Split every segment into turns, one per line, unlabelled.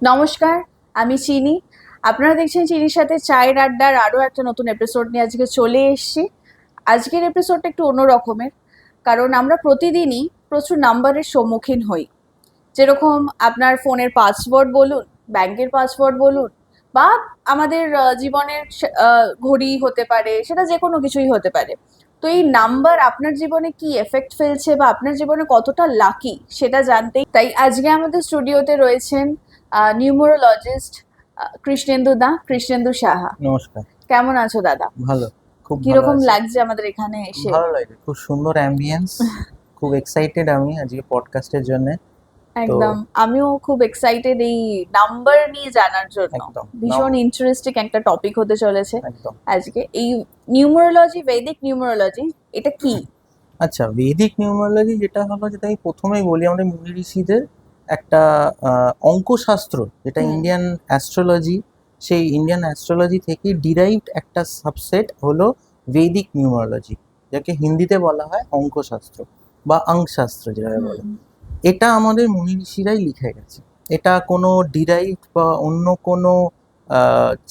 নমস্কার, আমি চিনি। আপনারা দেখছেন চিনির সাথে চায়ের আড্ডার আরও একটা নতুন এপিসোড নিয়ে আজকে চলে এসেছি। আজকের এপিসোডটা একটু অন্য রকমের, কারণ আমরা প্রতিদিনই প্রচুর নাম্বারের সম্মুখীন হই। যেরকম আপনার ফোনের পাসওয়ার্ড বলুন, ব্যাংকের পাসওয়ার্ড বলুন, বা আমাদের জীবনের ঘড়ি হতে পারে, সেটা যে কোনো কিছুই হতে পারে। তো এই নাম্বার আপনার জীবনে কি এফেক্ট ফেলছে বা আপনার জীবনে কতটা লাকি সেটা জানতেই তাই আজকে আমাদের স্টুডিওতে রয়েছেন নিউমোরোলজিস্ট কৃষ্ণেন্দু সাহা।
নমস্কার।
কেমন আছো দাদা?
ভালো, খুব ভালো
কিরকম
আছি।
লাগছে আমাদের এখানে এসে?
ভালো লাগে, খুব সুন্দর অ্যাম্বিয়েন্স। খুব এক্সাইটেড আমি আজকে পডকাস্টের জন্য। তো
একদম, আমিও খুব এক্সাইটেড এই নাম্বার নিয়ে জানার জন্য।
একদম
ভীষণ ইন্টারেস্টিং একটা টপিক হতে চলেছে
একদম।
আজকে। এই নিউমারোলজি, বৈদিক নিউমারোলজি, এটা কি?
আচ্ছা, বৈদিক নিউমারোলজি যেটা হলো, যেটা আমি প্রথমেই বলি, আমাদের মুনি ঋষিদের একটা অঙ্কশাস্ত্র, যেটা
হুম।
ইন্ডিয়ান অ্যাস্ট্রোলজি, সেই ইন্ডিয়ান অ্যাস্ট্রোলজি থেকে ডিরাইভড একটা সাবসেট হলো বৈদিক নিউমারোলজি, যাকে হিন্দিতে বলা হয় অঙ্কশাস্ত্র বা অঙ্কশাস্ত্র যেটা বলে।
হুম।
এটা আমাদের মুনি ঋষিরাই লিখে গেছে। এটা কোনো ডিরাইভ বা অন্য কোনো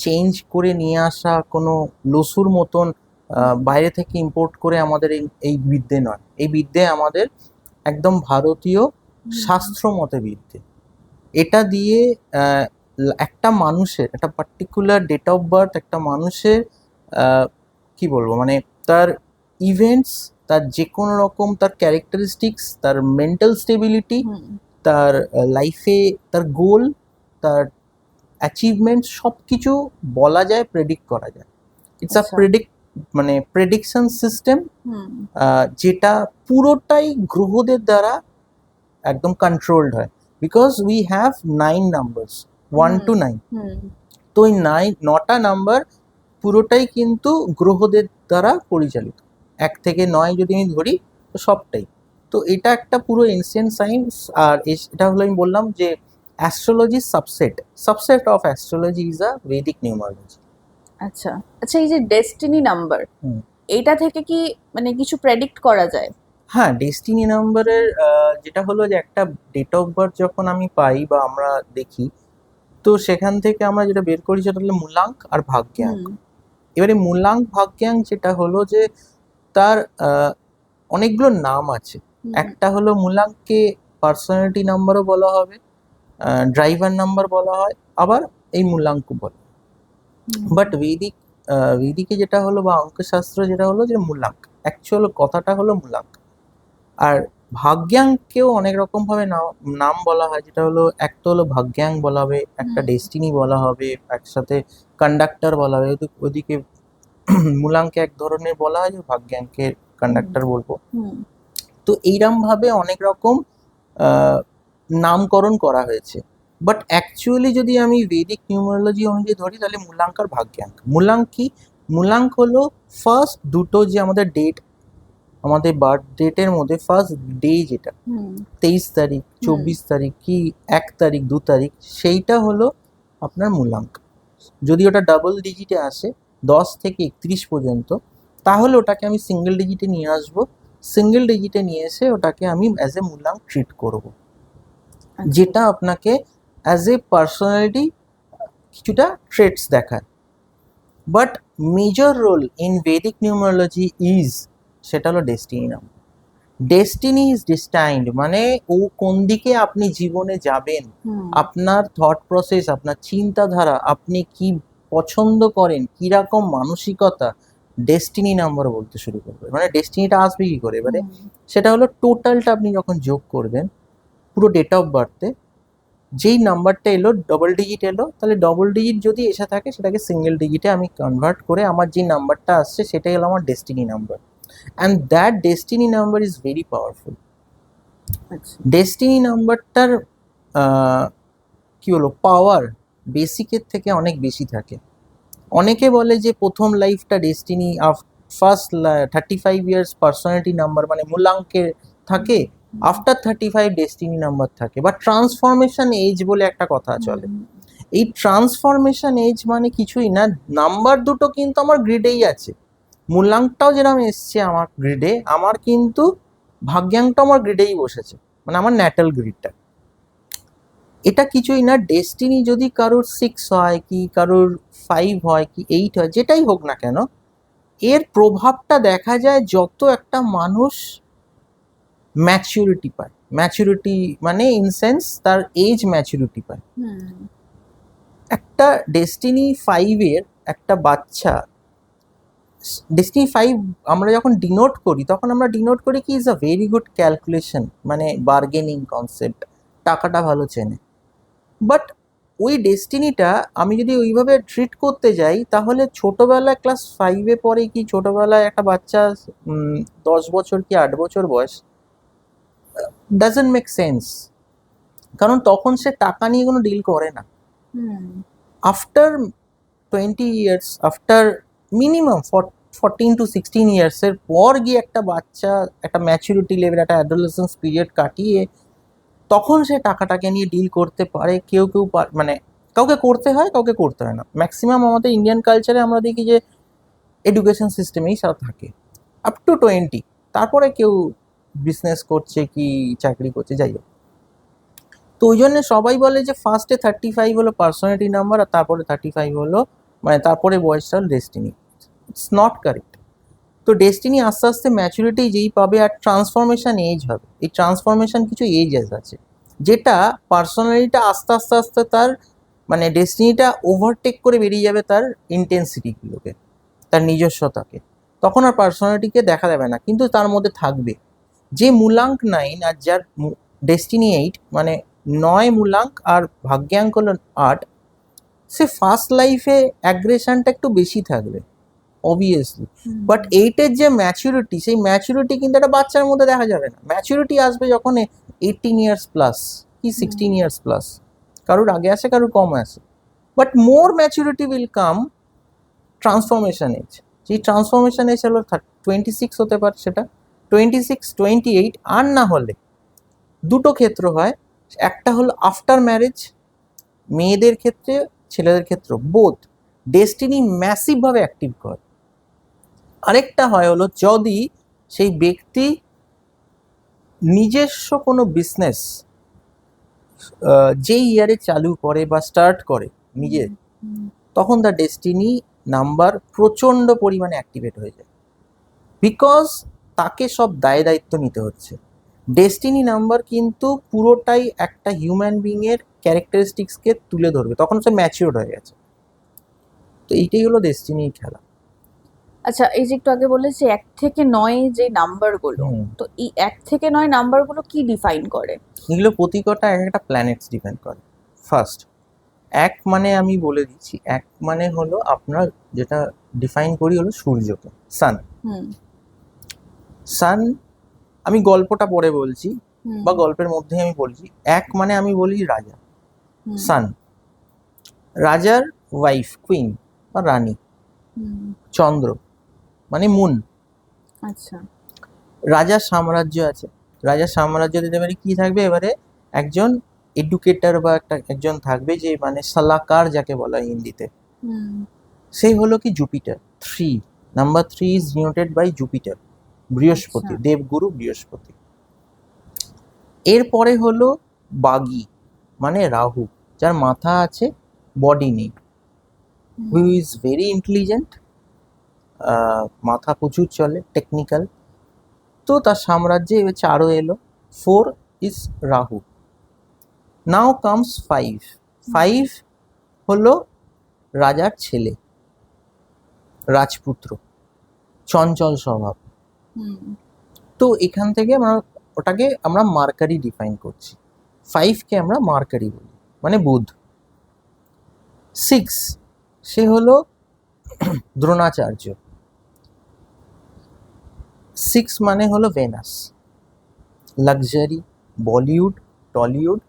চেঞ্জ করে নিয়ে আসা কোনো লসুর মতন বাইরে থেকে ইম্পোর্ট করে আমাদের এই বিদ্যে নয়। এই বিদ্যে আমাদের একদম ভারতীয় শাস্ত্র মতে বিদ্যে। এটা দিয়ে একটা মানুষের একটা পার্টিকুলার ডেট অফ বার্থ, একটা মানুষের কি বলবো, মানে তার ইভেন্টস, তার যে কোনো রকম তার ক্যারেক্টারিস্টিক্স, তার মেন্টাল স্টেবিলিটি,
হুম।
তার লাইফে তার গোল, তার অ্যাচিভমেন্ট, সব কিছু বলা যায়, প্রেডিক্ট করা যায়। ইটস আ
আচ্ছা।
মানে প্রেডিকশন সিস্টেম,
হুম।
যেটা পুরোটাই গ্রহদের দ্বারা একদম কন্ট্রোলড হয়। Because we have 9 numbers, 1
hmm.
to 9।
হুম।
তো এই 9টা নাম্বার পুরোটাই কিন্তু গ্রহদের দ্বারা পরিচালিত। 1 থেকে 9 যদি আমি ধরি, তো সবটাই। তো এটা একটা পুরো এনসিয়েন্ট সায়েন্স। আর এটা হলো, আমি বললাম যে astrology subset of astrology is a বৈদিক নিউমারোলজি।
আচ্ছা। আচ্ছা, এই যে ডেস্টিনি নাম্বার, এটা থেকে কি মানে কিছু প্রেডিক্ট করা যায়?
হ্যাঁ, ডেস্টিনি নাম্বারের যেটা হলো যে একটা ডেট অফ বার্থ যখন আমি পাই বা আমরা দেখি, তো সেখান থেকে আমরা যেটা বের করি সেটা হলো মূলাঙ্ক আর ভাগ্যাঙ্ক।
হুম।
এবারে মূলাঙ্ক ভাগ্যাঙ্ক যেটা হলো যে তার অনেকগুলো নাম আছে।
হুম।
একটা হলো মূলাঙ্ককে পার্সোনালিটি নাম্বারও বলা হবে, ড্রাইভার নাম্বার বলা হয়, আবার এই মূলাঙ্ক বলে। বাট বৈদিকে যেটা হলো বা অঙ্কশাস্ত্র যেটা হলো যে মূলাঙ্ক, অ্যাকচুয়াল কথাটা হলো মূলাঙ্ক। আর ভাগ্যাঙ্ককেও অনেক রকম ভাবে নাম বলা হয়, যেটা হলো একটা হলো ভাগ্যাঙ্ক বলা হবে, একটা ডেস্টিনি বলা হবে, একসাথে কন্ডাক্টর বলা হবে। ওদিকে মূলাঙ্কে এক ধরনের বলা হয়, যে ভাগ্যাঙ্কের কন্ডাক্টর বলবো।
হুম।
তো এইরকম ভাবে অনেক রকম নামকরণ করা হয়েছে। বাট অ্যাকচুয়ালি যদি আমি বৈদিক নিউমারোলজি অনুযায়ী ধরি, তাহলে মূলাঙ্ক আর ভাগ্যাঙ্ক। মূলাঙ্ক কি? মূলাঙ্ক হলো ফার্স্ট দুটো যে আমাদের ডেট, আমাদের বার্থ ডেটের মধ্যে ফার্স্ট ডে যেটা,
হুম।
23 তারিখ, 24 তারিখ, কি 1 তারিখ, 2 তারিখ, সেইটা হলো আপনার মূলাঙ্ক। যদি ওটা ডাবল ডিজিটে আসে 10 থেকে 31 পর্যন্ত, তাহলে ওটাকে আমি সিঙ্গেল ডিজিটে নিয়ে আসবো। সিঙ্গেল ডিজিটে নিয়ে এসে ওটাকে আমি অ্যাজ এ মূলাঙ্ক ট্রিট করব, যেটা আপনাকে অ্যাজ এ পার্সোনালিটি কিছুটা ট্রেটস দেখায়। But major role in Vedic numerology is, সেটা হলো destiny number. Destiny is destined, মানে ও কোন দিকে আপনি জীবনে যাবেন, আপনার থট প্রসেস, আপনার চিন্তাধারা, আপনি কি পছন্দ করেন, কিরকম মানসিকতা, ডেস্টিনি নাম্বার বলতে শুরু করবে। মানে ডেস্টিনিটা আসবে কি করে এবারে, সেটা হলো টোটালটা আপনি যখন যোগ করবেন পুরো ডেট অফ বার্থে, যেই নাম্বারটা এলো ডবল ডিজিট এলো, তাহলে ডবল ডিজিট যদি এসে থাকে সেটাকে সিঙ্গেল ডিজিটে আমি কনভার্ট করে আমার যে নাম্বারটা আসছে সেটাই হলো আমার destiny number. And that destiny number is very powerful. Destiny নাম্বারটার কি বলবো, পাওয়ার বেসিকের থেকে অনেক বেশি থাকে। অনেকে বলে যে প্রথম লাইফটা destiny, first 35 years personality number মানে মূলাঙ্কের থাকে, আফটার 35 ডেস্টিনি নাম্বার থাকে। বা ট্রান্সফরমেশন এজ বলে একটা কথা চলে। এই ট্রান্সফরমেশন এজ মানে কিছুই না, নাম্বার দুটো কিন্তু আমার গ্রিডেই আছে। মূলাঙ্কটাও যেরকম এসছে আমার গ্রিডে, আমার কিন্তু ভাগ্যাঙ্কটাও আমার গ্রিডেই বসেছে, মানে আমার ন্যাটাল গ্রিডটা। এটা কিছুই না, ডেস্টিনি যদি কারোর 6 হয় কি কারোর 5 হয় কি 8 হয়, যেটাই হোক না কেন, এর প্রভাবটা দেখা যায় যত একটা মানুষ ম্যাচুরিটি পায়। ম্যাচুরিটি মানে ইন সেন্স তার এজ ম্যাচুরিটি পায়।
হুম
একটা ডেস্টিনি 5 এর একটা বাচ্চা, ডেস্টিনি 5 আমরা যখন ডিনোট করি তখন আমরা ডিনোট করি কি is a very good calculation, মানে বার্গেনিং কনসেপ্ট, টাকাটা ভালো চেনে। বাট ওই ডেস্টিনিটা আমি যদি ওইভাবে ট্রিট করতে যাই, তাহলে ছোটবেলায় ক্লাস 5-এ পড়ে কি ছোটবেলায় একটা বাচ্চা 10 বছর কি 8 বছর বয়স, ডাজন্ট মেক সেন্স। কারণ তখন সে টাকা নিয়ে কোনো ডিল করে না।
Hmm
after 20 years, after minimum 14 to 16 ইয়ার্সের পর গিয়ে একটা বাচ্চা একটা ম্যাচুরিটি লেভেল, একটা অ্যাডোলেসেন্স পিরিয়ড কাটিয়ে তখন সে টাকাটাকে নিয়ে ডিল করতে পারে। কেউ কেউ মানে কাউকে করতে হয়, কাউকে করতে হয় না। ম্যাক্সিমাম আমাদের ইন্ডিয়ান কালচারে আমরা দেখি যে এডুকেশন সিস্টেমেই সব থাকে আপ টু 20, তারপরে কেউ বিজনেস করছে কি চাকরি করছে, যাই হোক। তো ওই জন্য সবাই বলে যে ফার্স্টে 35 হলো পার্সোনালিটি নাম্বার, আর তারপরে 35 হলো মানে তারপরে বয়সটা হলো ডেস্টিনি। It's not correct. তো ডেস্টিনি আস্তে আস্তে ম্যাচুরিটি যেই পাবে আর ট্রান্সফরমেশন এজ হবে, এই ট্রান্সফরমেশন কিছু এজেস আছে, যেটা পার্সোনালিটিটা আস্তে আস্তে আস্তে তার মানে ডেস্টিনিটা ওভারটেক করে বেরিয়ে যাবে তার ইন্টেন্সিটিগুলোকে, তার নিজস্বতাকে। তখন আর পার্সোনালিটিকে দেখা যাবে না, কিন্তু তার মধ্যে থাকবে। যে মূলাঙ্ক 9 আর যার ডেস্টিনি 8, মানে 9 মূলাঙ্ক আর ভাগ্যাঙ্ক হলো 8, সে ফার্স্ট লাইফে অ্যাগ্রেশনটা একটু বেশি থাকবে অবভিয়াসলি। বাট 8-এর যে ম্যাচুরিটি, সেই ম্যাচুরিটি কিন্তু একটা বাচ্চার মধ্যে দেখা যাবে না। ম্যাচুরিটি আসবে যখন 18 ইয়ার্স প্লাস কি 16 ইয়ার্স প্লাস, কারোর আগে আসে কারোর কম আসে। But more maturity will come transformation age. সেই ট্রান্সফরমেশন এজ হলো 26 হতে পারে, সেটা 26, 28, আর না হলে দুটো ক্ষেত্র হয়। একটা হলো আফটার ম্যারেজ, মেয়েদের ক্ষেত্রে ছেলেদের ক্ষেত্রে বোথ ডেস্টিনি ম্যাসিভভাবে অ্যাক্টিভ করে। আরেকটা হয় হলো যদি সেই ব্যক্তি নিজস্ব কোনো বিজনেস যেই ইয়ারে চালু করে বা স্টার্ট করে নিজে, তখন তার ডেস্টিনি নাম্বার প্রচণ্ড পরিমাণে অ্যাক্টিভেট হয়ে যায়, বিকজ তাকে সব দায় দায়িত্ব নিতে হচ্ছে। ডেস্টিনি নাম্বার কিন্তু পুরোটাই একটা হিউম্যান বিংয়ের ক্যারেক্টারিস্টিক্সকে তুলে ধরবে, তখন সে ম্যাচিওর হয়ে গেছে। তো এইটাই হলো ডেস্টিনির খেলা।
আচ্ছা, এই যে একটু আগে বললে যে 1 থেকে 9 যে নাম্বারগুলো, তো এই 1 থেকে 9 নাম্বারগুলো কি ডিফাইন করে?
এগুলো প্রতি কটা এক একটা প্ল্যানেটস ডিপেন্ড করে। ফার্স্ট, এক মানে আমি বলে দিচ্ছি, এক মানে হলো আপনার যেটা ডিফাইন করি হলো সূর্যকে, সান।
হুম
সান আমি গল্পটা পরে বলছি
হুম
বা গল্পের মধ্যে আমি বলছি। এক মানে আমি বলি রাজা,
হুম
সান। রাজার ওয়াইফ কুইন বা রানী
হুম
চন্দ্র মানে মুন।
আচ্ছা
রাজার সাম্রাজ্য আছে, রাজার সাম্রাজ্য দিতে পারে কি থাকবে এবারে, একজন এডুকেটর বা একজন থাকবে যে মানে সালাকার যাকে বলা হয় হিন্দিতে,
হুম
সেই হলো কি Jupiter. 3, number 3 is denoted by Jupiter, Brihaspati,
আচ্ছা
দেবগুরু বৃহস্পতি। এরপরে হলো বাগী মানে রাহু, যার মাথা আছে বডি নেই, হু
হুম
ইজ ভেরি ইন্টেলিজেন্ট, মাথা প্রচুর চলে, টেকনিক্যাল। তো তার সাম্রাজ্যে এবার 4 এলো, 4 ইজ রাহু। নাও কামস 5, 5 হলো রাজার ছেলে, রাজপুত্র, চঞ্চল স্বভাব।
হুম
তো এখান থেকে আমরা ওটাকে আমরা মার্কারি ডিফাইন করছি। 5কে আমরা মার্কারি বলি, মানে বুধ। 6 সে হলো দ্রোণাচার্য। 6 মানে হলো ভেনাস, লাক্সারি, বলিউড, টলিউড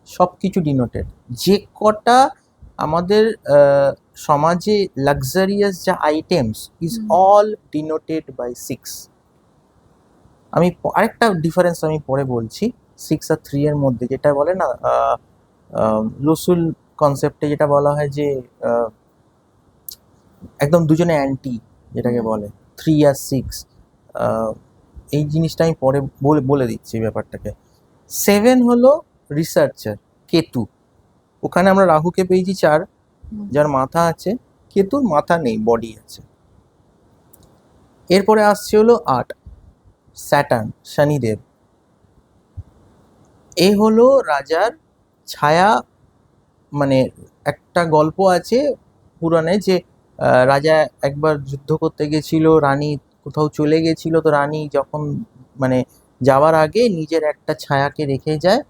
সব কিছু ডিনোটেড। যে কটা আমাদের সমাজে লাক্সারিয়াস যা items is all denoted by 6। আমি আরেকটা ডিফারেন্স আমি পরে বলছি 6 আর 3 এর মধ্যে, যেটা বলে না লসুল কনসেপ্টে যেটা বলা হয় যে একদম দুজনে অ্যান্টি যেটাকে বলে 3 আর 6, এই জিনিসটা আমি পরে বলে দিচ্ছি ব্যাপারটাকে। 7 হলো রিসার্চার, কেতু, ওখানে আমরা রাহুকে পেয়েছি 4,
হুম।
যার মাথা আছে, কেতুর মাথা নেই, বডি আছে। এরপরে আসছে হলো 8, স্যাটার্ন, শনিদেব। এ হলো রাজার ছায়া। মানে একটা গল্প আছে পুরাণে যে রাজা একবার যুদ্ধ করতে গেছিল, রানী কোথাও চলে গেছিল, তো রানী যখন মানে যাওয়ার আগে নিজের একটা ছায়াকে রেখে যায়।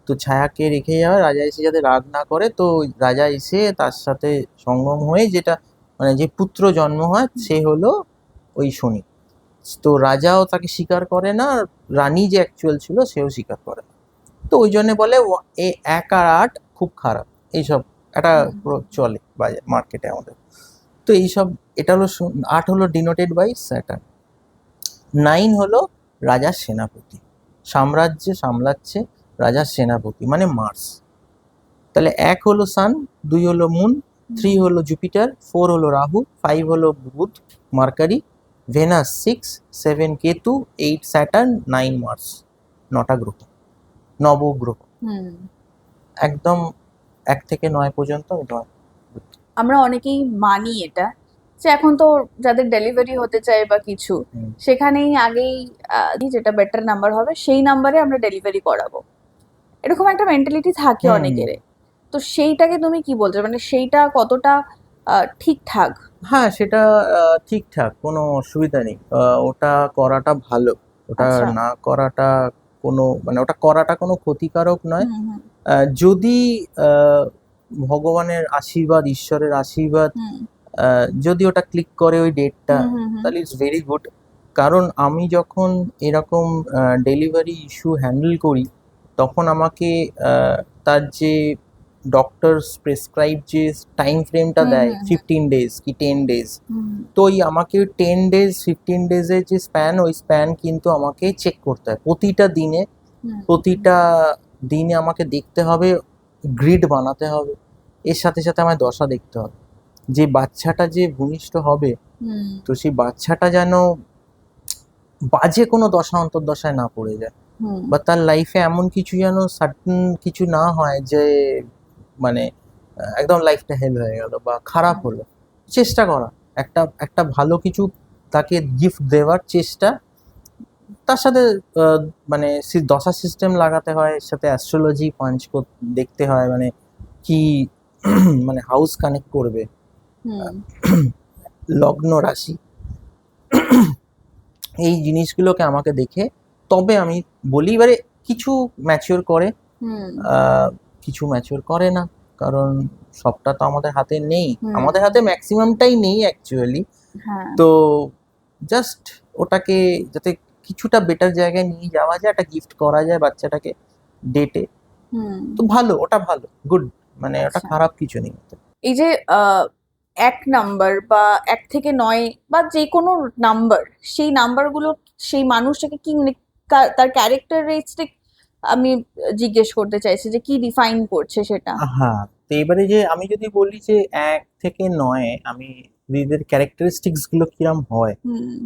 তো ছায়াকে রেখে যাওয়া, রাজা এসে যাতে রাগ না করে, তো রাজা এসে তার সাথে সঙ্গম হয়ে যেটা মানে যে পুত্র জন্ম হয় সে হলো ওই শনি। তো রাজাও তাকে স্বীকার করে না, আর রানী যে অ্যাকচুয়াল ছিল সেও স্বীকার করে না। তো ওই জন্য বলে এ 1 আর 8 খুব খারাপ, এইসব একটা পুরো চলে বাজার মার্কেটে আমাদের। তো এইসব, এটা হলো 8 হলো ডিনোটেড বাই স্যাটার্ন। 9 হলো রাজার সেনাপতি, সাম্রাজ্য সামলাচ্ছে রাজার সেনাপতি মানে মার্স। তাহলে 1 হলো সান, 2 হলো মুন, 3 হলো জুপিটার, 4 হলো রাহু, 5 হলো Budh Mercury, Venus 6, 7 Ketu, 8 Saturn, 9 Mars. 9টা গ্রহ, নবগ্রহ,
হুম।
একদম 1 থেকে 9 পর্যন্ত।
আমরা অনেকেই মানি এটা, যে এখন তো যাদের ডেলিভারি হতে চায় বা কিছু,
হুম।
সেখানেই আগেই যেটা বেটার নাম্বার হবে সেই নাম্বারে আমরা ডেলিভারি করাবো, এরকম একটা মেন্টালিটি থাকে
হুম।
অনেকের। তো সেইটাকে তুমি কি বলছো, মানে সেইটা কতটা ঠিকঠাক?
হ্যাঁ, সেটা ঠিকঠাক, কোনো অসুবিধা নেই। ওটা করাটা ভালো, ওটা
আচ্ছা।
না করাটা কোনো মানে ওটা করাটা কোনো ক্ষতিকারক নয়।
হুম হুম
যদি আহ, ভগবানের আশীর্বাদ, ঈশ্বরের আশীর্বাদ
হুম
যদি ওটা ক্লিক করে ওই ডেটটা,
হুম হুম হুম
তাহলে ইটস ভেরি গুড। কারণ আমি যখন এরকম ডেলিভারি ইস্যু হ্যান্ডেল করি, তখন আমাকে তার যে ডক্টরস প্রেসক্রাইব যে টাইম ফ্রেমটা
হুম
দেয়,
হুম
15 days কি 10 days,
হুম
তো ওই আমাকে 10 days 15 days-এর যে স্প্যান, ওই স্প্যান কিন্তু আমাকে চেক করতে হয় প্রতিটা দিনে।
হুম
প্রতিটা দিনে আমাকে দেখতে হবে, গ্রিড বানাতে হবে, এর সাথে সাথে আমার দশা দেখতে হবে, যে বাচ্চাটা যে ভূমিষ্ঠ হবে,
হুম
তো সেই বাচ্চাটা যেন বাজে কোনো দশা অন্তর্দশায় না পড়ে যায়,
হুম
বা তার লাইফে এমন কিছু যেন সার্টেন কিছু না হয় যে মানে একদম লাইফটা হেল হয়ে গেল বা খারাপ হলো। চেষ্টা করা, একটা একটা ভালো কিছু তাকে গিফট দেওয়ার চেষ্টা। তার সাথে আহ, মানে দশা সিস্টেম লাগাতে হয়, এর সাথে অ্যাস্ট্রোলজি পাঞ্চ দেখতে হয়, মানে কি মানে হাউস কানেক্ট করবে,
হুম
লগ্ন রাশি, এই জিনিসগুলোকে আমাকে দেখে তবে আমি বলি। এবারে কিছু ম্যাচিওর করে,
হুম
আহ, কিছু ম্যাচিওর করে না, কারণ সবটা তো আমাদের হাতে নেই,
হুম
আমাদের হাতে ম্যাক্সিমামটাই নেই অ্যাকচুয়ালি।
হ্যাঁ।
তো জাস্ট ওটাকে যাতে কিছুটা বেটার জায়গায় নিয়ে যাওয়া যায়, একটা গিফট করা যায় বাচ্চাটাকে ডেটে,
হুম।
তো ভালো, ওটা ভালো, গুড, মানে ওটা
আচ্ছা,
খারাপ কিছু নেই।
এই যে 1 নাম্বার বা 1 থেকে 9 বা যে কোনো নাম্বার, সেই নাম্বারগুলো সেই মানুষটাকে কি মানে তার ক্যারেক্টারিস্টিক আমি জিজ্ঞেস করতে চাইছি, যে কি ডিফাইন করছে সেটা।
হ্যাঁ, তো এবারে যে আমি যদি বলি যে 1 থেকে 9 আমি এদের ক্যারেক্টারিস্টিক্স গুলো কিরম হয়,
হুম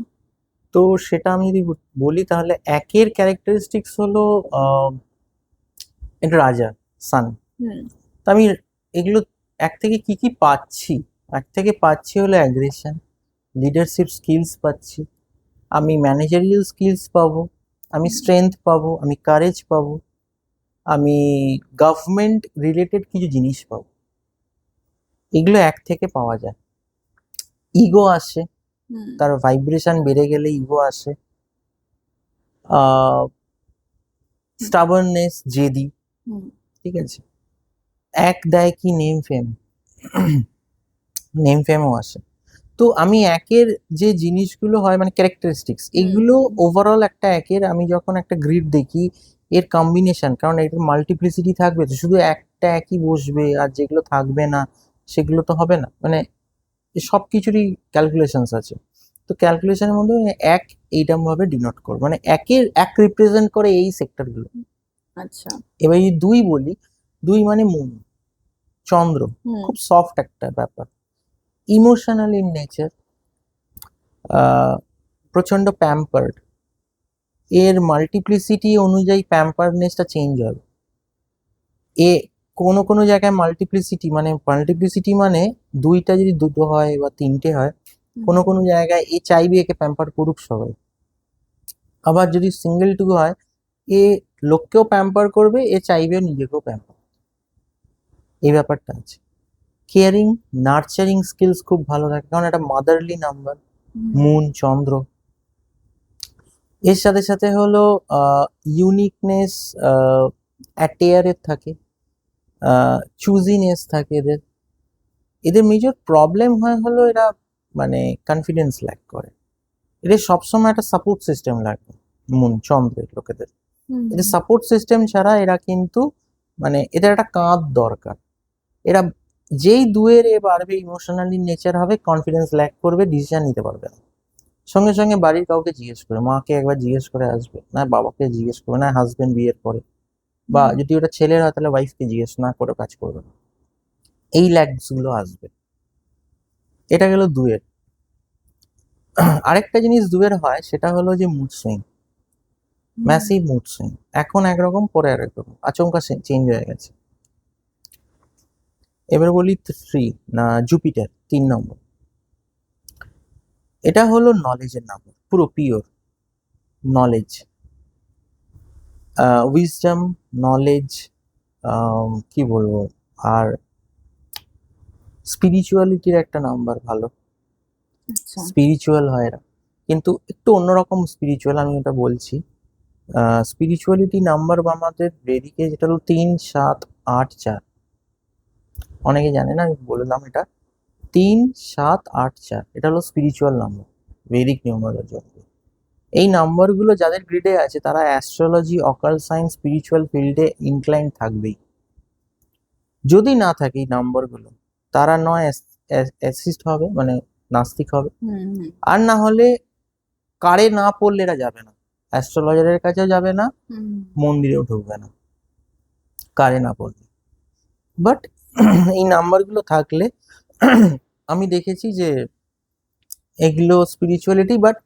তো সেটা আমি যদি বলি তাহলে 1-এর ক্যারেক্টারিস্টিক্স হলো এটা রাজা, সান।
হুম
তো আমি এগুলো 1 থেকে কি কি পাচ্ছি, 1 থেকে পাচ্ছি হলো অ্যাগ্রেশন, লিডারশিপ স্কিলস পাচ্ছি, আমি ম্যানেজারিয়াল স্কিলস পাবো, আমি স্ট্রেংথ পাবো, আমি কারেজ পাবো, আমি গভর্নমেন্ট রিলেটেড কিছু জিনিস পাবো। এগুলো 1 থেকে পাওয়া যায়। ইগো আসে,
হুম
তার ভাইব্রেশন বেড়ে গেলে ইগো আসে। আহ স্টাবারনেস, জেদি,
হুম
ঠিক আছে। 1 দেয় কি নেম ফেম, নেম ফেমও আসে। তো আমি 1-এর যে জিনিসগুলো হয় মানে ক্যারেক্টারিস্টিক্স,
হুম
এগুলো ওভারঅল একটা 1-এর আমি যখন একটা গ্রিড দেখি, এর কম্বিনেশন, কারণ এটার মাল্টিপ্লিসিটি থাকবে, তো শুধু একটা একই বসবে আর যেগুলো থাকবে না সেগুলো তো হবে না, মানে সব কিছুরই ক্যালকুলেশনস আছে। তো ক্যালকুলেশনের মধ্যে 1 এইরকম ভাবে ডিনোট করবো, মানে 1 রিপ্রেজেন্ট করে এই সেক্টরগুলো।
আচ্ছা।
এবার যদি 2 বলি, 2 মানে মুন, চন্দ্র,
হুম
খুব সফট একটা ব্যাপার, ইমোশনাল ইন নেচার, প্রচন্ড প্যাম্পার্ড। এর মাল্টিপ্লিসিটি অনুযায়ী প্যাম্পারনেসটা চেঞ্জ হবে। এ কোনো কোনো জায়গায় মাল্টিপ্লিসিটি মানে দুইটা যদি দুটো হয় বা তিনটে হয়, কোনো কোনো জায়গায় এ চাইবে একে প্যাম্পার করুক সবাই। আবার যদি সিঙ্গেল টু হয়, এ লোককেও প্যাম্পার করবে, এ চাইবেও নিজেকেও প্যাম্পার, এই ব্যাপারটা আছে। কেয়ারিং নার্চারিং স্কিলস খুব ভালো থাকে, কারণ একটা মাদারলি নাম্বার, মুন চন্দ্র। এর সাথে সাথে হলো ইউনিকনেস, অ্যাটেয়ারের থাকে, চুজিনেস থাকে এদের। এদের মেজর প্রবলেম হয় হলো এরা মানে কনফিডেন্স ল্যাক করে। এদের সবসময় একটা সাপোর্ট সিস্টেম লাগবে, মুন চন্দ্রের লোকেদের। এদের সাপোর্ট সিস্টেম ছাড়া এরা কিন্তু মানে এদের একটা কাঁধ দরকার। এরা যেই দুয়ের এ বাড়বে, ইমোশনালি নেচার হবে, কনফিডেন্স ল্যাক করবে, ডিসিশন নিতে পারবে না। সঙ্গে সঙ্গে বাড়ির কাউকে জিজ্ঞেস করে, মাকে একবার জিজ্ঞেস করে আসবে, না বাবাকে জিজ্ঞেস করবে, না হাজবেন্ড বিয়ের পরে, বা যদি ওটা ছেলের হয় তাহলে ওয়াইফকে জিজ্ঞেস না করে কাজ করবে না। এই ল্যাগস গুলো আসবে। এটা গেল দুয়ের। আরেকটা জিনিস দুয়ের হয়, সেটা হলো যে mood swing, massive mood swing. এখন একরকম, পরে আরেক রকম, আচমকা চেঞ্জ হয়ে গেছে। এবার বলি থ্রি, না জুপিটার 3 নম্বর। এটা হলো নলেজের নাম্বার, পুরো পিওর নলেজ, উইজডম, নলেজ, কি বলবো, আর স্পিরিচুয়ালিটির একটা নাম্বার, ভালো স্পিরিচুয়াল হয় এরা, কিন্তু একটু অন্যরকম স্পিরিচুয়াল, আমি ওটা বলছি। স্পিরিচুয়ালিটি নাম্বার আমাদের বেদিকে যেটা হলো 3, 7, 8, 4। অনেকে জানে না, আমি বললাম এটা 3, 7, 8, 4, এটা হলো স্পিরিচুয়াল নাম্বার বেদিক নিউমারোলজি। এই নাম্বারগুলো যাদের গ্রিডে আছে তারা অ্যাস্ট্রোলজি, অকাল্ট সায়েন্স, স্পিরিচুয়াল ফিল্ডে ইনক্লাইন থাকবেই। যদি না থাকে এই নাম্বারগুলো, তারা নয় অ্যাসিস্ট হবে, মানে নাস্তিক হবে, আর না হলে কারে না পড়লে এরা যাবে না, অ্যাস্ট্রোলজারের কাছেও যাবে না, মন্দিরেও ঢুকবে না, কারে না পড়লে। বাট এই নাম্বারগুলো থাকলে আমি দেখেছি যে এগুলো স্পিরিচুয়ালিটি, বাট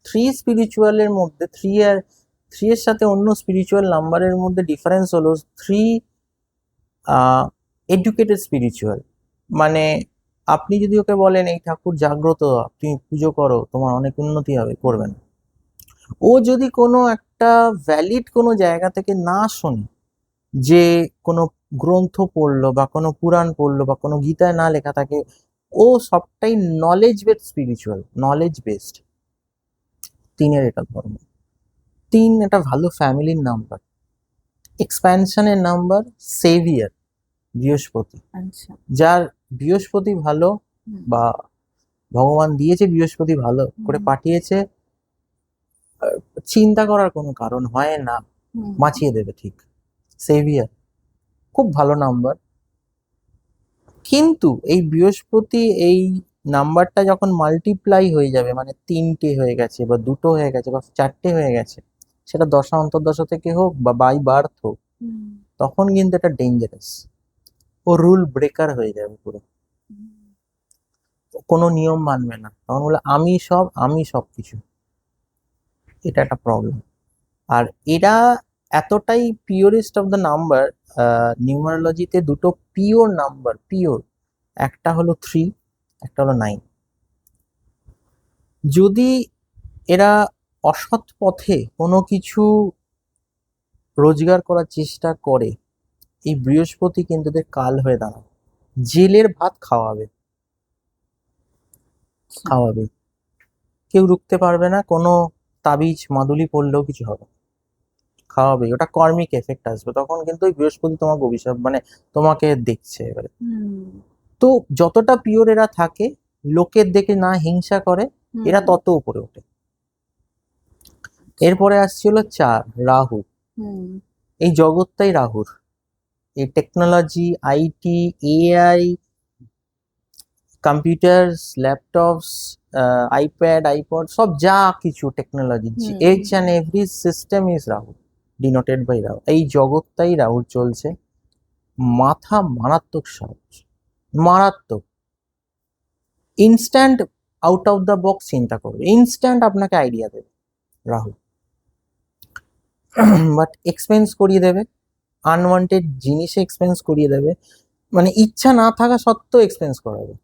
স্পিরিচুয়ালের মধ্যে থ্রি এর সাথে অন্য স্পিরিচুয়াল নাম্বারের মধ্যে ডিফারেন্স হলো থ্রি এডুকেটেড স্পিরিচুয়াল। মানে আপনি যদি ওকে বলেন এই ঠাকুর জাগ্রত, আপনি পুজো করো, তোমার অনেক উন্নতি হবে, করবেন। ও যদি কোনো একটা ভ্যালিড কোনো জায়গা থেকে না শোনে, যে কোনো গ্রন্থ পড়লো বা কোনো পুরাণ পড়লো বা কোনো গীতায় না লেখা থাকে, ও সবটাই knowledge based spiritual, knowledge based. 3-এর এটা ধর্ম। 3 একটা ভালো ফ্যামিলির নাম্বার, এক্সপ্যানশনের নাম্বার, সেভিয়ার বৃহস্পতি। যার বৃহস্পতি ভালো, বা ভগবান দিয়েছে বৃহস্পতি ভালো করে পাঠিয়েছে, চিন্তা করার কোনো কারণ হয় না, বাঁচিয়ে দেবে ঠিক। সেভিয়ার খুব ভালো নাম্বার। কিন্তু এই বৃহস্পতি এই নাম্বারটা যখন মাল্টিপ্লাই হয়ে যাবে, মানে 3টে হয়ে গেছে বা 2টো হয়ে গেছে বা 4টে হয়ে গেছে, সেটা দশা অন্তর্দশা থেকে হোক বা বাই বার্থ হোক, তখন কিন্তু এটা ডেঞ্জারাস। ও রুল ব্রেকার হয়ে যাবে পুরো, কোনো নিয়ম মানবে না, তখন বলে আমি সব কিছু। এটা একটা প্রবলেম। আর এরা এতটাই পিওরেস্ট অফ দ্য নাম্বার, নিউমারোলজিতে দুটো পিওর নাম্বার, পিওর, একটা হলো 3, একটা হলো 9। যদি এরা অসৎ পথে কোনো কিছু রোজগার করার চেষ্টা করে, এই বৃহস্পতি কিন্তু এদের কাল হয়ে দাঁড়াবে, জেলের ভাত খাওয়াবে, কেউ রুখতে পারবে না, কোনো তাবিজ মাদুলি পড়লেও কিছু হবে, খাওয়াবে, ওটা কর্মিক এফেক্ট আসবে, তখন কিন্তু ওই বৃহস্পতি তোমাকে অভিশাপ, মানে তোমাকে দেখছে এবারে। তো যতটা পিওর এরা থাকে, লোকের দেখে না হিংসা করে, এরা তত উপরে ওঠে। এরপরে আসছিল 4, রাহু। এই জগৎটাই রাহুর, এই technology, IT, AI, computers, laptops, iPad, iPod, সব যা কিছু technology, each and every system is Rahu, denoted by Rahu. এই জগৎটাই রাহুর চলছে। মাথা মারাত্মক সহজ, মারাত্মক, instant out of the box চিন্তা করবে, ইনস্ট্যান্ট আপনাকে আইডিয়া দেবে রাহু, বাট এক্সপেন্স করিয়ে দেবে, আনওয়ান্টেড জিনিসে এক্সপেন্স করিয়ে দেবে, মানে ইচ্ছা না থাকা সত্ত্বেও এক্সপেন্স করাবে।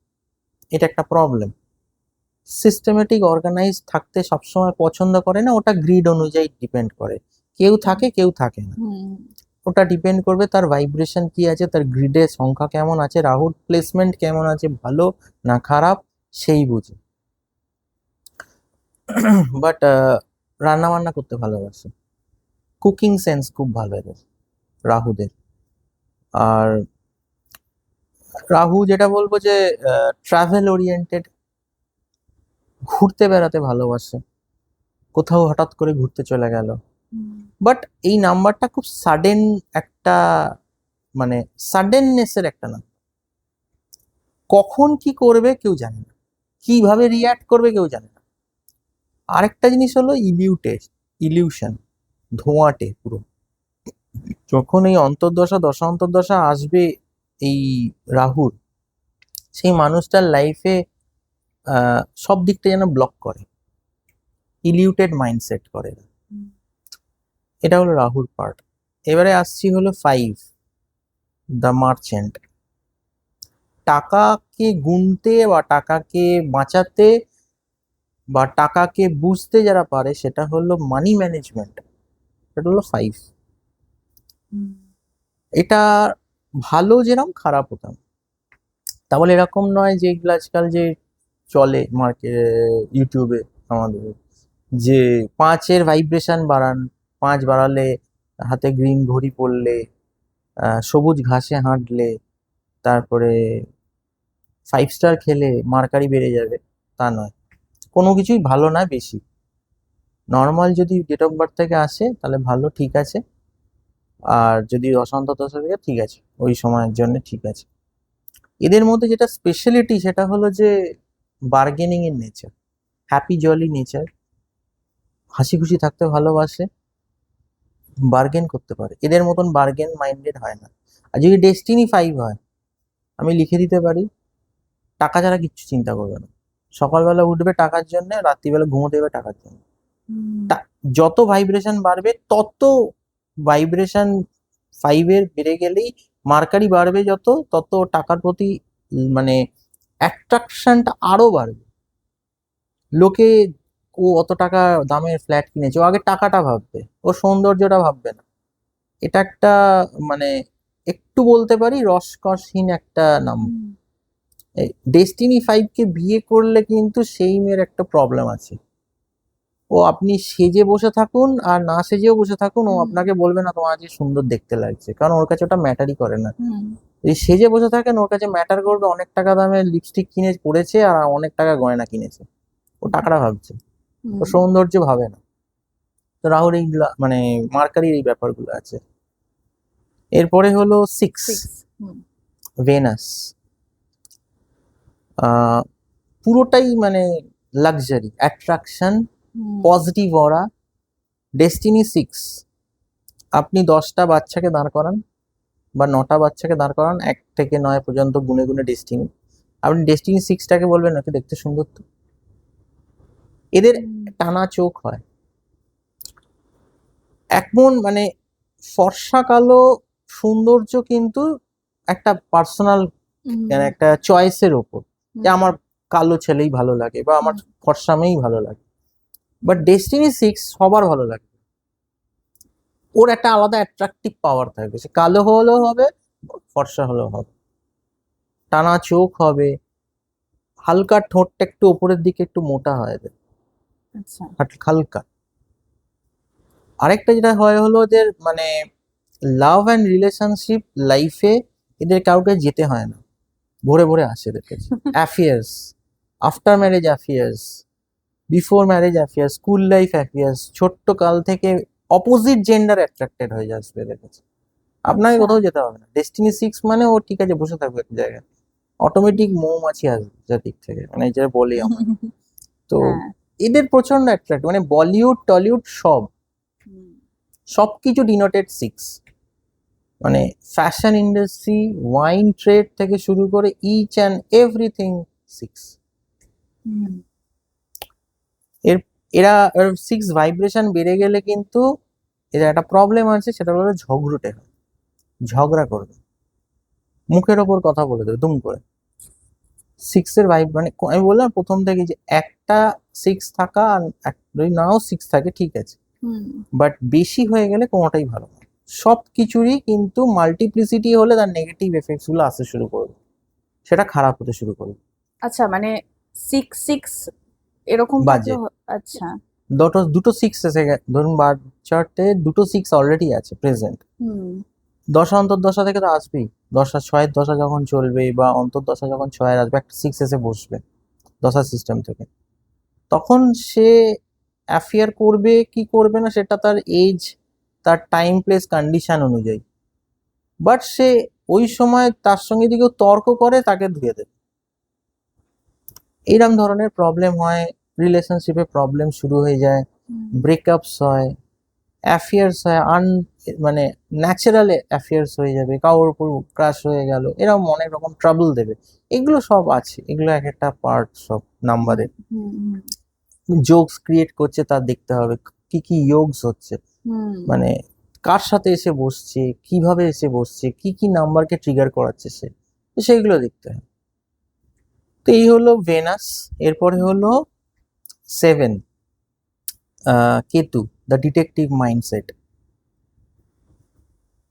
এটা একটা প্রবলেম। সিস্টেমেটিক অর্গানাইজ থাকতে সবসময় পছন্দ করে না, ওটা গ্রিড অনুযায়ী ডিপেন্ড করে। কেউ থাকে কেউ থাকে না,
হুম
ওটা ডিপেন্ড করবে তার ভাইব্রেশন কি আছে, তার গ্রিডের সংখ্যা কেমন আছে, রাহুর প্লেসমেন্ট কেমন আছে, ভালো না খারাপ সেই বুঝে। বাট রান্না বান্না করতে ভালোবাসে, কুকিং সেন্স খুব ভালো এদের রাহুদের। আর রাহু যেটা বলবো যে ট্রাভেল ওরিয়েন্টেড, ঘুরতে বেড়াতে ভালোবাসে, কোথাও হঠাৎ করে ঘুরতে চলে গেল। বাট এই নাম্বারটা খুব সাডেন একটা, মানে সাডেননেসের একটা নাম। কখন কি করবে কেউ জানে না, কিভাবে রিয়াক্ট করবে কেউ জানে না। আরেকটা জিনিস হলো ইলিউশন, ধোঁয়াটে পুরো। যখন এই অন্তর্দশা দশা আসবে এই রাহুর, সেই মানুষটার লাইফে সব দিকটা যেন ব্লক করে, ইলিউটেড মাইন্ডসেট করে। এটা হলো রাহুর পার্ট। এবারে আসছি হলো 5, দ্য মার্চেন্ট। টাকাকে গুনতে বা টাকাকে বাঁচাতে বা টাকাকে বুঝতে যারা পারে, সেটা হলো মানি ম্যানেজমেন্ট, এটা হলো 5। এটা ভালো যেরকম খারাপ হতাম, তাহলে এরকম নয় যে এগুলো আজকাল যে চলে মার্কেট ইউটিউবে আমাদের, যে 5-এর ভাইব্রেশন বাড়ান, 5 বাড়ালে হাতে গ্রিন ঘড়ি পরলে, সবুজ ঘাসে হাঁটলে, তারপরে 5 স্টার খেলে মার্কারি বেড়ে যাবে, তা নয়। কোনো কিছুই ভালো না বেশি। নর্মাল যদি ডেট অফ বার্থ থেকে আসে তাহলে ভালো, ঠিক আছে। আর যদি অসন্ত দশা থেকে, ঠিক আছে, ওই সময়ের জন্য ঠিক আছে। এদের মধ্যে যেটা স্পেশালিটি সেটা হলো যে বার্গেনিং এর নেচার, হ্যাপি জলি নেচার, হাসি খুশি থাকতে ভালোবাসে, বার্গেন করতে পারে। এদের মতন বার্গেন মাইন্ডেড হয় না। আর যদি ডেস্টিনি 5 হয়, আমি লিখে দিতে পারি, টাকা ছাড়া কিচ্ছু চিন্তা করবে না। সকালবেলা উঠবে টাকার জন্য, রাত্রিবেলা ঘুমোতে দেবে টাকার জন্য। যত ভাইব্রেশন বাড়বে তত, ভাইব্রেশন 5-এর বেড়ে গেলেই মার্কারি বাড়বে যত, তত টাকার প্রতি মানে অ্যাট্রাকশনটা আরো বাড়বে। লোকে, ও অত টাকা দামের ফ্ল্যাট কিনেছে, ও আগে টাকাটা ভাববে, ও সৌন্দর্যটা ভাববে না। এটা একটা, মানে একটু বলতে পারি রসকসহীন একটা নাম। ডেস্টিনি 5-কে বিয়ে করলে কিন্তু সেই মেয়ের একটা প্রবলেম আছে। ও আপনি সেজে বসে থাকুন আর না সেজেও বসে থাকুন, ও আপনাকে বলবে না তোমার আজকে সুন্দর দেখতে লাগছে, কারণ ওর কাছে ওটা ম্যাটারই করে না। এই সেজে বসে থাকেন, ওর কাছে ম্যাটার করবে অনেক টাকা দামের লিপস্টিক কিনে পড়েছে আর অনেক টাকা গয়না কিনেছে, ও টাকাটা ভাবছে, ও সৌন্দর্য ভাবে না। তো রাহুর এই মানে মার্কারির এই ব্যাপারগুলো আছে। এরপরে হলো 6, ভেনাস। পুরোটাই মানে লাক্সারি, অ্যাট্রাকশন, পজিটিভ অরা। ডেস্টিনি 6, আপনি 10টা বাচ্চাকে দাঁড় করান বা 9টা বাচ্চাকে দাঁড় করান, 1 থেকে 9 পর্যন্ত গুনে গুনে ডেস্টিনি, আপনি ডেস্টিনি 6টাকে বলবেন নাকি দেখতে সুন্দর তো। এদের টানা চোখ হয়, এখন মানে ফর্সা কালো সৌন্দর্য কিন্তু একটা পার্সোনাল, মানে একটা চয়েসের ওপর, যে আমার কালো ছেলেই ভালো লাগে বা আমার ফর্সা মেয়েই ভালো লাগে। বাট ডেস্টিনি 6 সবার ভালো লাগে, ওর একটা আলাদা অ্যাট্রাকটিভ পাওয়ার থাকবে, সে কালো হলেও হবে, ফর্সা হলেও হবে, টানা চোখ হবে, হালকা ঠোঁটটা একটু ওপরের দিকে একটু মোটা হয় এদের, হালকা। আরেকটা যেটা হয় হলো ওদের মানে লাভ অ্যান্ড রিলেশনশিপ লাইফে এদের কাউকে যেতে হয় না, ভরে ভরে আসে এদের কাছে। Affairs, after marriage affairs, before marriage affairs, school life affairs, ছোট্ট কাল থেকে অপোজিট জেন্ডার অ্যাট্রাক্টেড হয়ে আসবে এদের কাছে, আপনাকে কোথাও যেতে হবে না। ডেস্টিনি 6 মানে ও ঠিক আছে বসে থাকবে এক জায়গায়, অটোমেটিক মৌমাছি আসবে যার দিক থেকে, মানে যেটা বলি আমরা। তো এদের প্রচন্ড অ্যাট্রাক্ট, মানে বলিউড টলিউড সবকিছু ডিনোটেড 6, মানে ফ্যাশন ইন্ডাস্ট্রি, ওয়াইন ট্রেড থেকে শুরু করে ইচ অ্যান্ড এভরিথিং 6। এরা 6 ভাইব্রেশন বেড়ে গেলে কিন্তু এদের একটা প্রবলেম আছে, সেটা হলো ঝগড়ুটে হয়। ঝগড়া করবে, মুখের ওপর কথা বলে দেবে দুম করে। সিক্সের ভাইব মানে আমি বললাম প্রথম থেকে যে একটা সিক্স থাকা আর যদি নাও সিক্স থাকে ঠিক আছে, বাট বেশি হয়ে গেলে কোনোটাই ভালো না। সব কিছুরই কিন্তু মাল্টিপ্লিসিটি হলে তার নেগেটিভ এফেক্টস গুলো আসতে শুরু করবে, সেটা খারাপ হতে শুরু করবে।
আচ্ছা, মানে 6 6 এরকম
বাজে।
থাকলে আচ্ছা।
দুটো দুটো সিক্স এসে ধরুন বার চার্টে দুটো সিক্স অলরেডি আছে প্রেজেন্ট,
হুম
দশা অন্তর্দশা থেকে তো আসবেই। দশা ছয়ের দশা যখন চলবে বা অন্তর্দশা যখন ছয়ের আসবে, একটা সিক্স এসে বসবে দশা সিস্টেম থেকে, তখন সে অ্যাফেয়ার করবে কি করবে না সেটা তার এজ, তার টাইম প্লেস কন্ডিশন অনুযায়ী। বাট সে ওই সময় তার সঙ্গে যদি কেউ তর্ক করে তাকে ধুয়ে দেবে। এইরকম ধরনের প্রবলেম হয়, রিলেশনশিপে প্রবলেম শুরু হয়ে যায়, ব্রেকআপস হয়, অ্যাফেয়ার্স হয়, মানে ন্যাচারাল অ্যাফেয়ার্স হয়ে যাবে, কারোর উপর ক্রাশ হয়ে গেল, এরকম অনেক রকম ট্রাবল দেবে। এগুলো সব আছে, এগুলো এক একটা পার্ট সব নাম্বারের। জোকস ক্রিয়েট করছে তার দেখতে হবে কি কি যোগস হচ্ছে, মানে কার সাথে এসে বসছে, কিভাবে এসে বসছে, কি কি নাম্বারকে ট্রিগার করাচ্ছে সে, তো সেইগুলো দেখতে হবে। তো এই হলো ভেনাস। এরপরে হলো 7 কেতু, দ্য ডিটেকটিভ মাইন্ডসেট।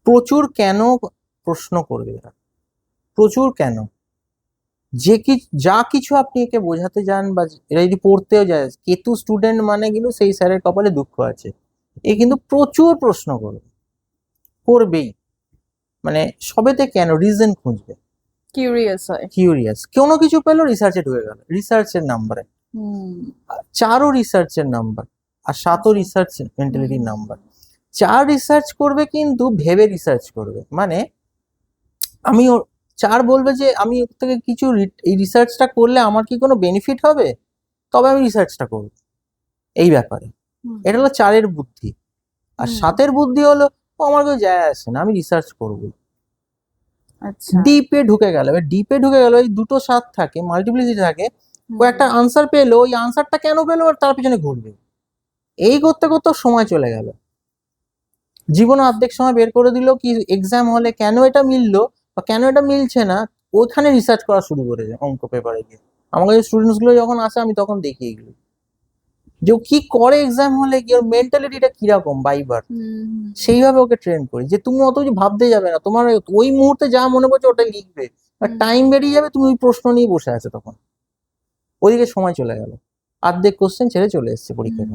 প্রচুর কেন প্রশ্ন করবে এরা, প্রচুর কেন। যা কিছু আপনি একে বোঝাতে যান বা এরা যদি পড়তেও যায়, কেতু স্টুডেন্ট মানে কিন্তু সেই স্যারের কপালে দুঃখ আছে। এ কিন্তু প্রচুর প্রশ্ন করবেই, মানে সবেতে কেন রিজন খুঁজবে,
কিউরিয়াস হয়।
কিউরিয়াস, কোনো কিছু পেলো রিসার্চে ঢুকে গেল, রিসার্চের নাম্বারে। চারও রিসার্চের নাম্বার, আর 7ও রিসার্চ মেন্টালিটির নাম্বার। 4 রিসার্চ করবে কিন্তু ভেবে রিসার্চ করবে, মানে আমি 4 বলবে যে আমি ওর থেকে কিছু এই রিসার্চটা করলে আমার কি কোনো বেনিফিট হবে, তবে আমি রিসার্চটা করব এই ব্যাপারে। এটা হলো 4-এর বুদ্ধি। আর 7-এর বুদ্ধি হলো ও আমার কেউ যায় আসে না, আমি রিসার্চ করবো।
আচ্ছা।
ডিপে ঢুকে গেল, এবার ডিপে ঢুকে গেল, এই দুটো 7 থাকে, মাল্টিপ্লিসিটি থাকে, ও একটা আনসার পেলো, ওই আনসারটা কেন পেলো আর তার পিছনে ঘুরবে, এই করতে করতে সময় চলে গেল। জীবনে অর্ধেক সময় বের করে দিল কি এক্সাম হলে কেন এটা মিললো বা কেন এটা মিলছে না, ওখানে রিসার্চ করা শুরু করেছে অঙ্ক পেপারে গিয়ে। আমার কাছে স্টুডেন্টস গুলো যখন আসে আমি তখন দেখি এগুলো, যে ও কি করে এক্সাম হলে কি, ওর মেন্টালিটিটা কিরকম বাইবার, সেইভাবে ওকে ট্রেন করি যে তুমি অত কিছু ভাবতে যাবে না, তোমার ওই মুহূর্তে যা মনে পড়ছে ওটা লিখবে, আর টাইম বেরিয়ে যাবে, তুমি ওই প্রশ্ন নিয়ে বসে আছো, তখন ওইদিকে সময় চলে গেল, অর্ধেক কোশ্চেন ছেড়ে চলে এসছে পরীক্ষায়।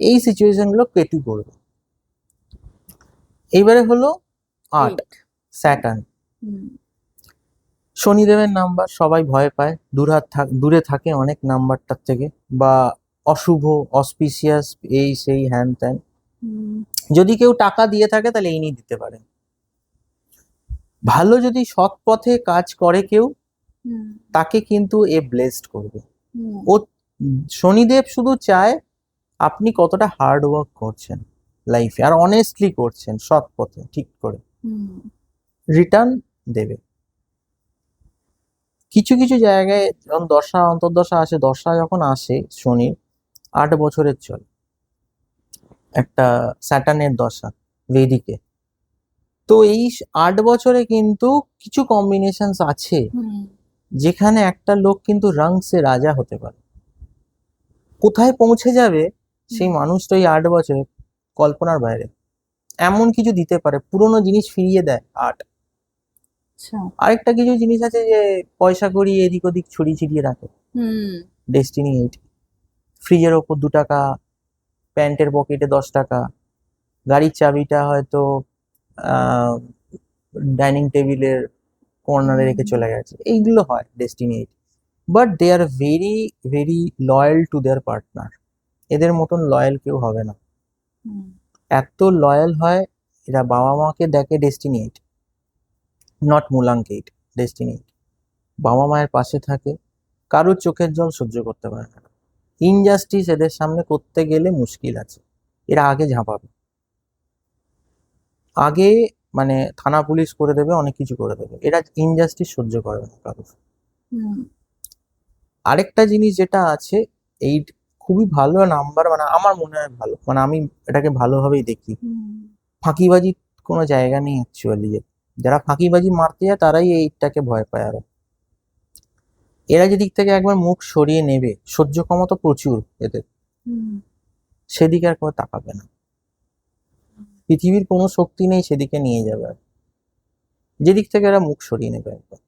এই সিচুয়েশন গুলো কেটু করবে। এইবারে হলো 8 স্যাটার্ন। শনিদেবের নাম্বার, সবাই ভয় পায়, দূরে থাকে অনেক নাম্বারটার থেকে, বা অশুভ, অসপিসিয়াস, এই সেই হ্যান ত্যান। যদি কেউ টাকা দিয়ে থাকে তাহলে এই নিয়ে দিতে পারেন। ভালো যদি সৎ পথে কাজ করে কেউ, তাকে কিন্তু এ ব্লেসড করবে। ও শনিদেব শুধু চায় আপনি কতটা হার্ড ওয়ার্ক করছেন লাইফে, আর অনেস্টলি করছেন, সৎ পথে ঠিক করে, রিটার্ন দেবে। কিছু কিছু জায়গায় যখন দশা অন্তর্দশা আসে, দশা যখন আসে শনির 8 বছরের চলে, একটা স্যাটার্নের দশা বেদিকে, তো এই 8 বছরে কিন্তু কিছু কম্বিনেশন আছে যেখানে একটা লোক কিন্তু রংসে রাজা হতে পারে। কোথায় পৌঁছে যাবে সেই মানুষটা এই 8 বছরে কল্পনার বাইরে, এমন কিছু দিতে পারে, পুরোনো জিনিস ফিরিয়ে দেয় 8। আরেকটা কিছু জিনিস আছে যে পয়সা করি এদিক ওদিক ছড়িয়ে ছিটিয়ে রাখে, ডেস্টিনি 8। ফ্রিজের ওপর 2 টাকা, প্যান্টের পকেটে 10 টাকা, গাড়ির চাবিটা হয়তো ডাইনিং টেবিলের কর্নারে রেখে চলে গেছে, এইগুলো হয় destiny 8। But they are very very loyal to their partner, এদের মতন লয়াল কেউ হবে না। এত লয়াল হয় এরা, বাবা মাকে দেখে ডেস্টিনি 8, নট মূলাঙ্ক 8, ডেস্টিনি 8। বাবা মায়ের পাশে থাকে, কারোর চোখের জল সহ্য করতে পারে না, ইনজাস্টিস এদের সামনে করতে গেলে মুশকিল আছে, এরা আগে ঝাঁপাবে, আগে মানে থানা পুলিশ করে দেবে, অনেক কিছু করে দেবে, এরা ইনজাস্টিস সহ্য করবে না কারোর। আরেকটা জিনিস যেটা আছে, এই খুবই ভালো নাম্বার, মানে আমার মনে হয় ভালো, মানে আমি এটাকে ভালোভাবেই দেখি, ফাঁকিবাজি কোনো জায়গা নেই অ্যাকচুয়ালি। যারা ফাঁকিবাজি মারতে যায় তারাই এইটাকে ভয় পায় আরো। এরা যেদিক থেকে একবার মুখ সরিয়ে নেবে, সহ্য ক্ষমতা প্রচুর এদের, সেদিকে আর কেউ তাকাবে না। পৃথিবীর কোনো শক্তি নেই সেদিকে নিয়ে যাবে আর, যেদিক থেকে এরা মুখ সরিয়ে নেবে একবার।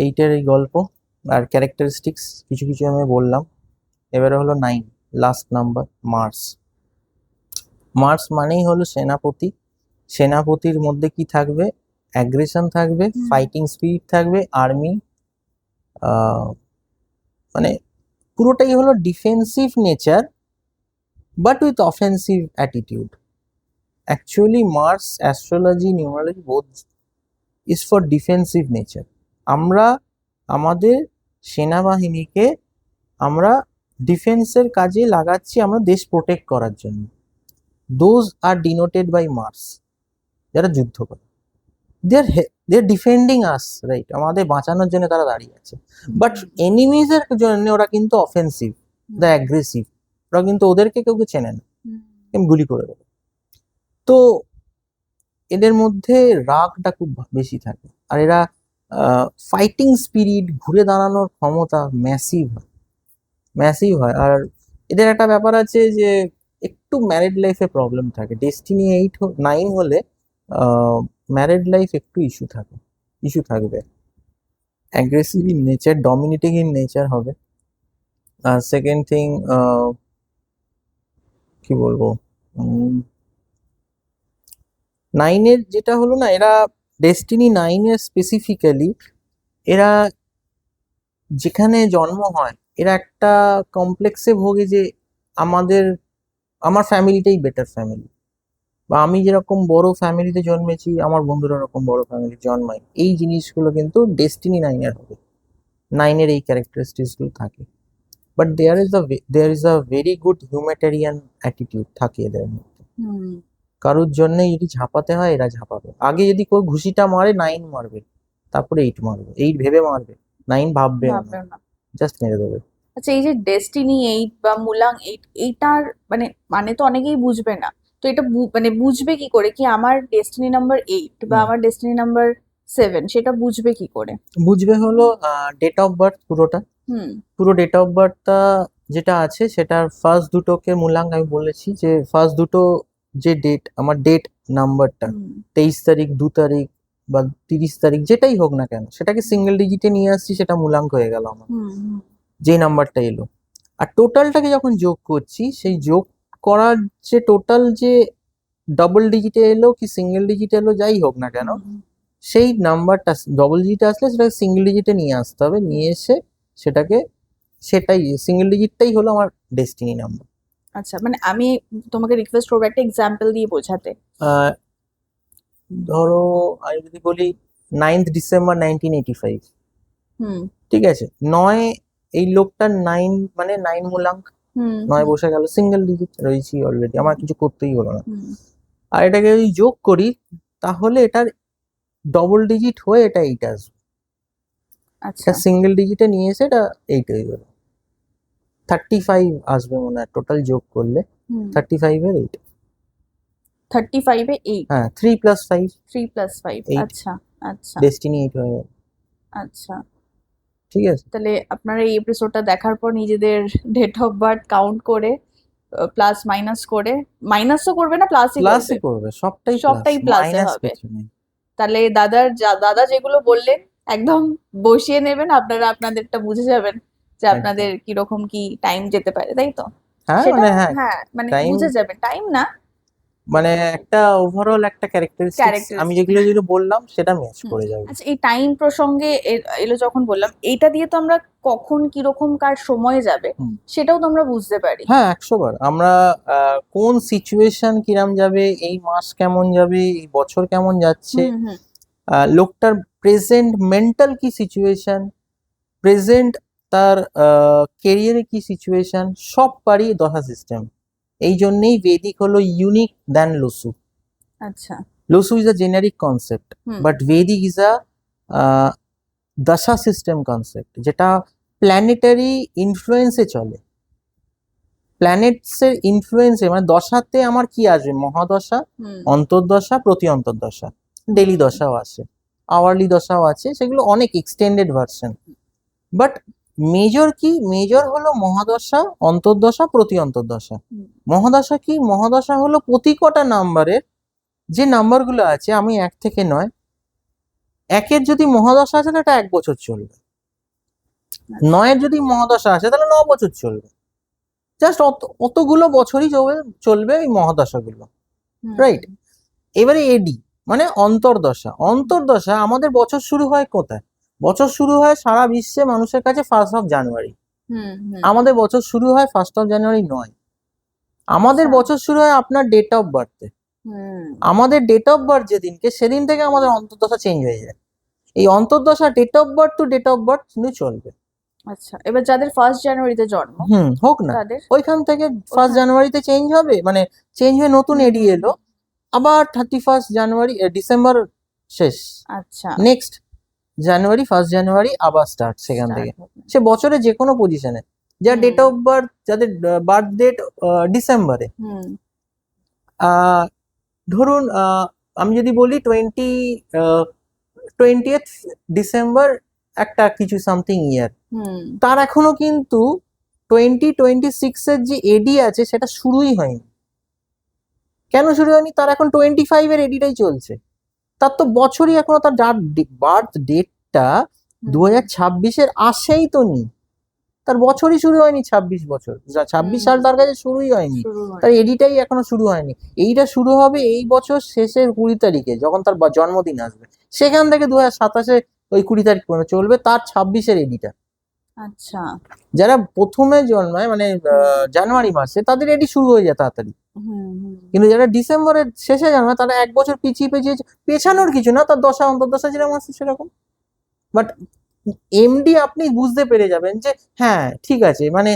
এইটার এই গল্প আর ক্যারেক্টারিস্টিক্স কিছু কিছু আমি বললাম। এবারে হলো 9, লাস্ট নাম্বার, মার্স। মার্স মানেই হলো সেনাপতি। সেনাপতির মধ্যে কি থাকবে? অ্যাগ্রেশন থাকবে, ফাইটিং স্পিরিট থাকবে, আর্মি, মানে পুরোটাই হলো defensive nature but with offensive attitude. Actually Mars, astrology, numerology both is for defensive nature. আমরা আমাদের সেনাবাহিনীকে আমরা ডিফেন্সের কাজে লাগাচ্ছি, আমরা দেশ প্রোটেক্ট করার জন্য। Those are denoted by Mars, যারা যুদ্ধ করে। They are defending us, right? আমাদের বাঁচানোর জন্য তারা দাঁড়িয়ে আছে। বাট এনিমিজের জন্য ওরা কিন্তু অফেন্সিভ, দ্য অ্যাগ্রেসিভ। ওরা কিন্তু ওদেরকে কেউ চেনে না, গুলি করে দেবে। তো এদের মধ্যে রাগটা খুব বেশি থাকে, আর এরা ফাইটিং স্পিরিট, ঘুরে দাঁড়ানোর ক্ষমতা ম্যাসিভ হয়। আর এদের একটা ব্যাপার আছে যে একটু ম্যারিড লাইফে প্রবলেম থাকে। ডেস্টিনি 9 হলে ম্যারিড লাইফ একটু ইস্যু থাকবে। Aggressive in nature, dominating in nature হবে। আর সেকেন্ড থিং, কি বলবো, 9-এর যেটা হলো না, এরা ডেস্টিনি 9-এর স্পেসিফিক্যালি এরা যেখানে জন্ম হয়, এরা একটা কমপ্লেক্সে ভোগে যে আমার ফ্যামিলিটাই বেটার ফ্যামিলি, বা আমি যেরকম বড় ফ্যামিলিতে জন্মেছি আমার বন্ধুরা ওরকম বড় ফ্যামিলি জন্মায়। এই জিনিসগুলো কিন্তু ডেস্টিনি 9-এর হবে। 9-এর এই ক্যারেক্টারিস্টিক্স গুলো থাকে। But there is a very good humanitarian attitude থাকে এদের মধ্যে। কারোর জন্য যদি ঝাঁপাতে হয় এরা ঝাঁপাবে। আগে যদি কেউ ঘুষিটা মারে 9 মারবে, তারপরে 8 মারবে। 8 ভেবে মারবে, 9 ভাববে না, জাস্ট মেরে দেবে।
আচ্ছা, এই যে ডেস্টিনি 8 বা মুলাং 8, এইটার মানে তো অনেকেই বুঝবে না। তো এটা মানে বুঝবে কি করে কি আমার ডেস্টিনি নাম্বার 8 বা আমার ডেস্টিনি নাম্বার 7, সেটা বুঝবে কি করে?
বুঝবে হলো ডেট অফ বার্থ, পুরো ডেট অফ বার্থটা যেটা আছে সেটার ফার্স্ট দুটোকে মূলাঙ্ক আমি বলেছি, যে ফার্স্ট দুটো যে ডেট, আমার ডেট নাম্বারটা 23 তারিখ, 2 তারিখ বা 30 তারিখ, যেটাই হোক না কেন, সেটাকে সিঙ্গেল ডিজিটে নিয়ে আসছি, সেটা মূলাঙ্ক হয়ে গেল আমার, যে নাম্বারটা এলো। আর টোটালটাকে যখন যোগ করছি, সেই যোগ করার যে টোটাল যে ডবল ডিজিটে এলো কি সিঙ্গেল ডিজিটে এলো, যাই হোক না কেন, সেই নাম্বারটা ডবল ডিজিটে আসলে সেটাকে সিঙ্গেল ডিজিটে নিয়ে আসতে হবে। নিয়ে এসে সেটাই সিঙ্গেল ডিজিটটাই হলো আমার ডেস্টিনি নাম্বার।
আচ্ছা, মানে আমি তোমাকে রিকোয়েস্ট করবো একটা এক্সাম্পল দিয়ে বোঝাতে।
ধরো আমি যদি বলি 9th ডিসেম্বর 1985, ঠিক আছে, 9, এই লোকটার 9 মানে 9 মূলাঙ্ক, 9 বসে গেল, সিঙ্গেল ডিজিট রয়েছি অলরেডি, আমার কিছু করতেই হলো না। আর এটাকে যদি যোগ করি তাহলে এটার ডবল ডিজিট হয়ে এটা 8 আসবে।
আচ্ছা,
সিঙ্গেল ডিজিটে নিয়ে এসে এটা 8 হয়ে গেল, 35 আসবে মনে হয় টোটাল যোগ করলে। 35-এর 8,
35-এ 8,
হ্যাঁ, 3 + 5,
3 + 5,
8,
আচ্ছা আচ্ছা
ডেস্টিনি 8 হয়ে গেল।
আচ্ছা,
ঠিক আছে,
তাহলে আপনারা এই এপিসোডটা দেখার পর নিজেদের ডেট অফ বার্থ কাউন্ট করে প্লাস মাইনাস করে, মাইনাসও করবে না প্লাসই
করবে, সবটাই
প্লাসে হবে। তাহলে দাদা যেগুলো বললেন একদম বসিয়ে নেবেন, আপনারা আপনাদেরটা বুঝে যাবেন যে আপনাদের কিরকম কি টাইম যেতে পারে, তাই তো? সেটা হ্যাঁ, মানে বুঝে যাবেন, টাইম না
মানে একটা ওভারঅল একটা ক্যারেক্টারিস্টিক্স আমি যেগুলো বললাম সেটা ম্যাচ করে যাবে।
আচ্ছা, এই টাইম প্রসঙ্গে এলো যখন বললাম, এইটা দিয়ে তো আমরা কখন কিরকম কার সময় যাবে সেটাও তো আমরা বুঝতে পারি।
হ্যাঁ, 100 বার আমরা কোন সিচুয়েশন কিরাম যাবে, এই মাস কেমন যাবে, এই বছর কেমন যাচ্ছে, লোকটার প্রেজেন্ট মেন্টাল কি সিচুয়েশন, প্রেজেন্ট তার কেরিয়ারে কি সিচুয়েশন, সব পারি দশা সিস্টেম। এই জন্যই বেদিক হলো ইউনিক দ্যান লসু।
আচ্ছা,
Lo Shu is a generic concept, but Vedic is a dasha system concept, যেটা প্ল্যানেটারি ইনফ্লুয়েন্সে চলে। প্ল্যানেটস এর ইনফ্লুয়েন্সে মানে দশাতে আমার কি আসবে, মহাদশা,
হুম
অন্তর্দশা, প্রতি অন্তর্দশা, ডেলি দশাও আছে, আওয়ারলি দশাও আছে, সেগুলো অনেক এক্সটেন্ডেড ভার্সন। বাট মেজর কি, মেজর হলো মহাদশা, অন্তর্দশা, প্রতি অন্তর্দশা।
হুম,
মহাদশা কি, মহাদশা হলো প্রতি কটা নাম্বারের যে নাম্বারগুলো আছে, আমি এক থেকে নয়, একের যদি মহাদশা আছে তাহলে এটা 1 বছর চলবে, নয়ের যদি মহাদশা আছে তাহলে 9 বছর চলবে। জাস্ট অতগুলো বছরই চলবে চলবে এই মহাদশাগুলো,
হুম,
রাইট? এবারে এডি মানে অন্তর্দশা। অন্তর্দশা আমাদের বছর শুরু হয় কোথায়? বছর শুরু হয় সারা বিশ্বে মানুষের কাছে 1 জানুয়ারি।
হুম হুম
আমাদের বছর শুরু হয় 1 জানুয়ারি নয়। আমাদের
আচ্ছা,
বছর শুরু হয় আপনার ডেট অফ বার্থে।
হুম
আমাদের ডেট অফ বার্থ যেদিনকে, সেদিন থেকে আমাদের অন্তর্দশা চেঞ্জ হয়ে যায়। এই antardasha date of birth to date of birth কিন্তু চলবে।
আচ্ছা। এবার যাদের 1 জানুয়ারিতে জন্ম
হোক না,
তাদের
ওইখান থেকে ফার্স্ট
ওখান
জানুয়ারিতে চেঞ্জ হবে, মানে চেঞ্জ হয়ে নতুন
হুম
এডি
হুম
এলো,
হুম,
আবার 31 জানুয়ারি ডিসেম্বর শেষ,
আচ্ছা,
নেক্সট জানুয়ারি, 1 জানুয়ারি আবার স্টার্ট সেখান
স্টার্ট
থেকে।
হবে।
সে বছরে যে কোনো পজিশনে, যার
হুম
ডেট অফ বার্থ, যাদের বার্থ ডেট ডিসেম্বরে,
হুম
আহ, ধরুন আমি যদি বলি 20ডিসেম্বর একটা কিছু সামথিং ইয়ার,
হুম
তার এখনো কিন্তু 2026-এর যে এডি আছে সেটা শুরুই হয়নি। কেন শুরু হয়নি? তার এখন 25-এর এডিটাই চলছে। তার তো বছরই এখনো, তার যার বার্থ ডেটটা দু
হুম
হাজার ছাব্বিশের আসেই তো নি, তার বছরই শুরু হয়নি, 26 বছর, 26 সাল
হুম,
তার কাছে শুরুই হয়নি,
শুরু
তার
হয়নি।
এডিটাই এখনো শুরু হয়নি। এইটা শুরু হবে এই বছর শেষের 20 তারিখে, যখন তার জন্মদিন আসবে, সেখান থেকে 2027-এ ওই 20 তারিখ পর্যন্ত চলবে তার 26-এর এডিটা।
আচ্ছা,
যারা প্রথমে জন্মায় মানে
হুম
জানুয়ারি মাসে, তাদের এডি শুরু হয়ে যায় তাড়াতাড়ি।
হুম হুম
কিন্তু যারা ডিসেম্বরের শেষে জন্মায়, তারা 1 বছর পিছিয়ে পিছিয়ে, পেছানোর কিছু না, তার দশা অন্তর্দশা যেরকম আছে সেরকম। বাট এমডি আপনি বুঝতে পেরে যাবেন যে হ্যাঁ ঠিক আছে, মানে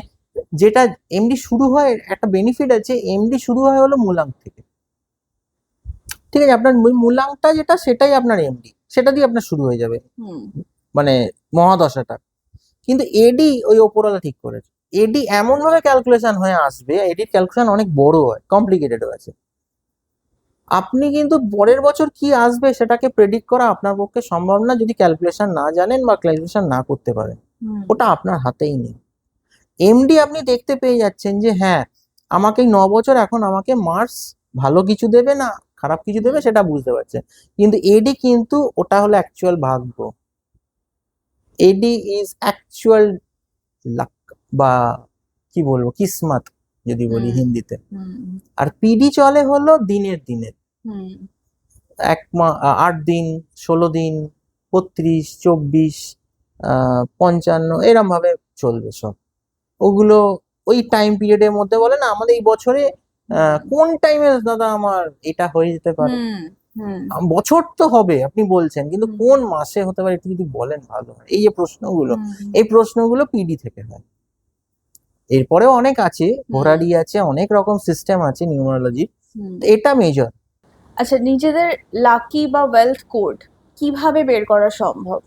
যেটা এমডি শুরু হয়, একটা বেনিফিট আছে, এমডি শুরু হয় হলো মূলাঙ্ক থেকে। ঠিক আছে, আপনার মূলাঙ্কটা যেটা, সেটাই আপনার এমডি, সেটা দিয়ে আপনার শুরু হয়ে যাবে
হুম
মানে মহাদশাটা। কিন্তু এডি ওই ওপরওয়ালা ঠিক করেছে। এডি এমন ভাবে ক্যালকুলেশন হয়ে আসবে, এডির ক্যালকুলেশন অনেক বড় হয়, কমপ্লিকেটেড আছে। আপনি কিন্তু পরের বছর কি আসবে সেটাকে প্রেডিক্ট করা আপনার পক্ষে সম্ভব না, যদি ক্যালকুলেশন না জানেন বা ক্যালকুলেশন না করতে পারেন।
হুম
ওটা আপনার হাতেই নেই। এমডি আপনি দেখতে পেয়ে যাচ্ছেন যে হ্যাঁ, আমাকে এই 9 বছর এখন আমাকে মার্স ভালো কিছু দেবে না খারাপ কিছু দেবে,
হুম
সেটা বুঝতে পারছেন। কিন্তু এডি কিন্তু ওটা হলো অ্যাকচুয়াল ভাগ্য। এডি ইজ অ্যাকচুয়াল লাক, বা কি বলবো, কিসমত যদি বলি
হুম
হিন্দিতে।
হুম
আর পিডি চলে হলো দিনের দিনের,
হুম
8 দিন, 16 দিন, 32, 24, 55, এরম ভাবে চলবে সব। ওগুলো ওই টাইম পিরিয়ডের মধ্যে বলে না, আমাদের এই বছরে কোন টাইমে দাদা আমার এটা হয়ে যেতে পারে।
হুম হুম
বছর তো হবে আপনি বলছেন, কিন্তু
হুম
কোন মাসে হতে পারে একটু যদি বলেন ভালো হয়। এই যে প্রশ্নগুলো,
হুম
এই প্রশ্নগুলো পিডি থেকে হয়। এরপরেও অনেক আছে,
হুম
ঘোরাডি আছে, অনেক রকম সিস্টেম আছে নিউমারোলজি,
হুম।
এটা মেজর।
আচ্ছা, নিজেদের লাকি বা ওয়েলথ কোড কিভাবে বের করা সম্ভব?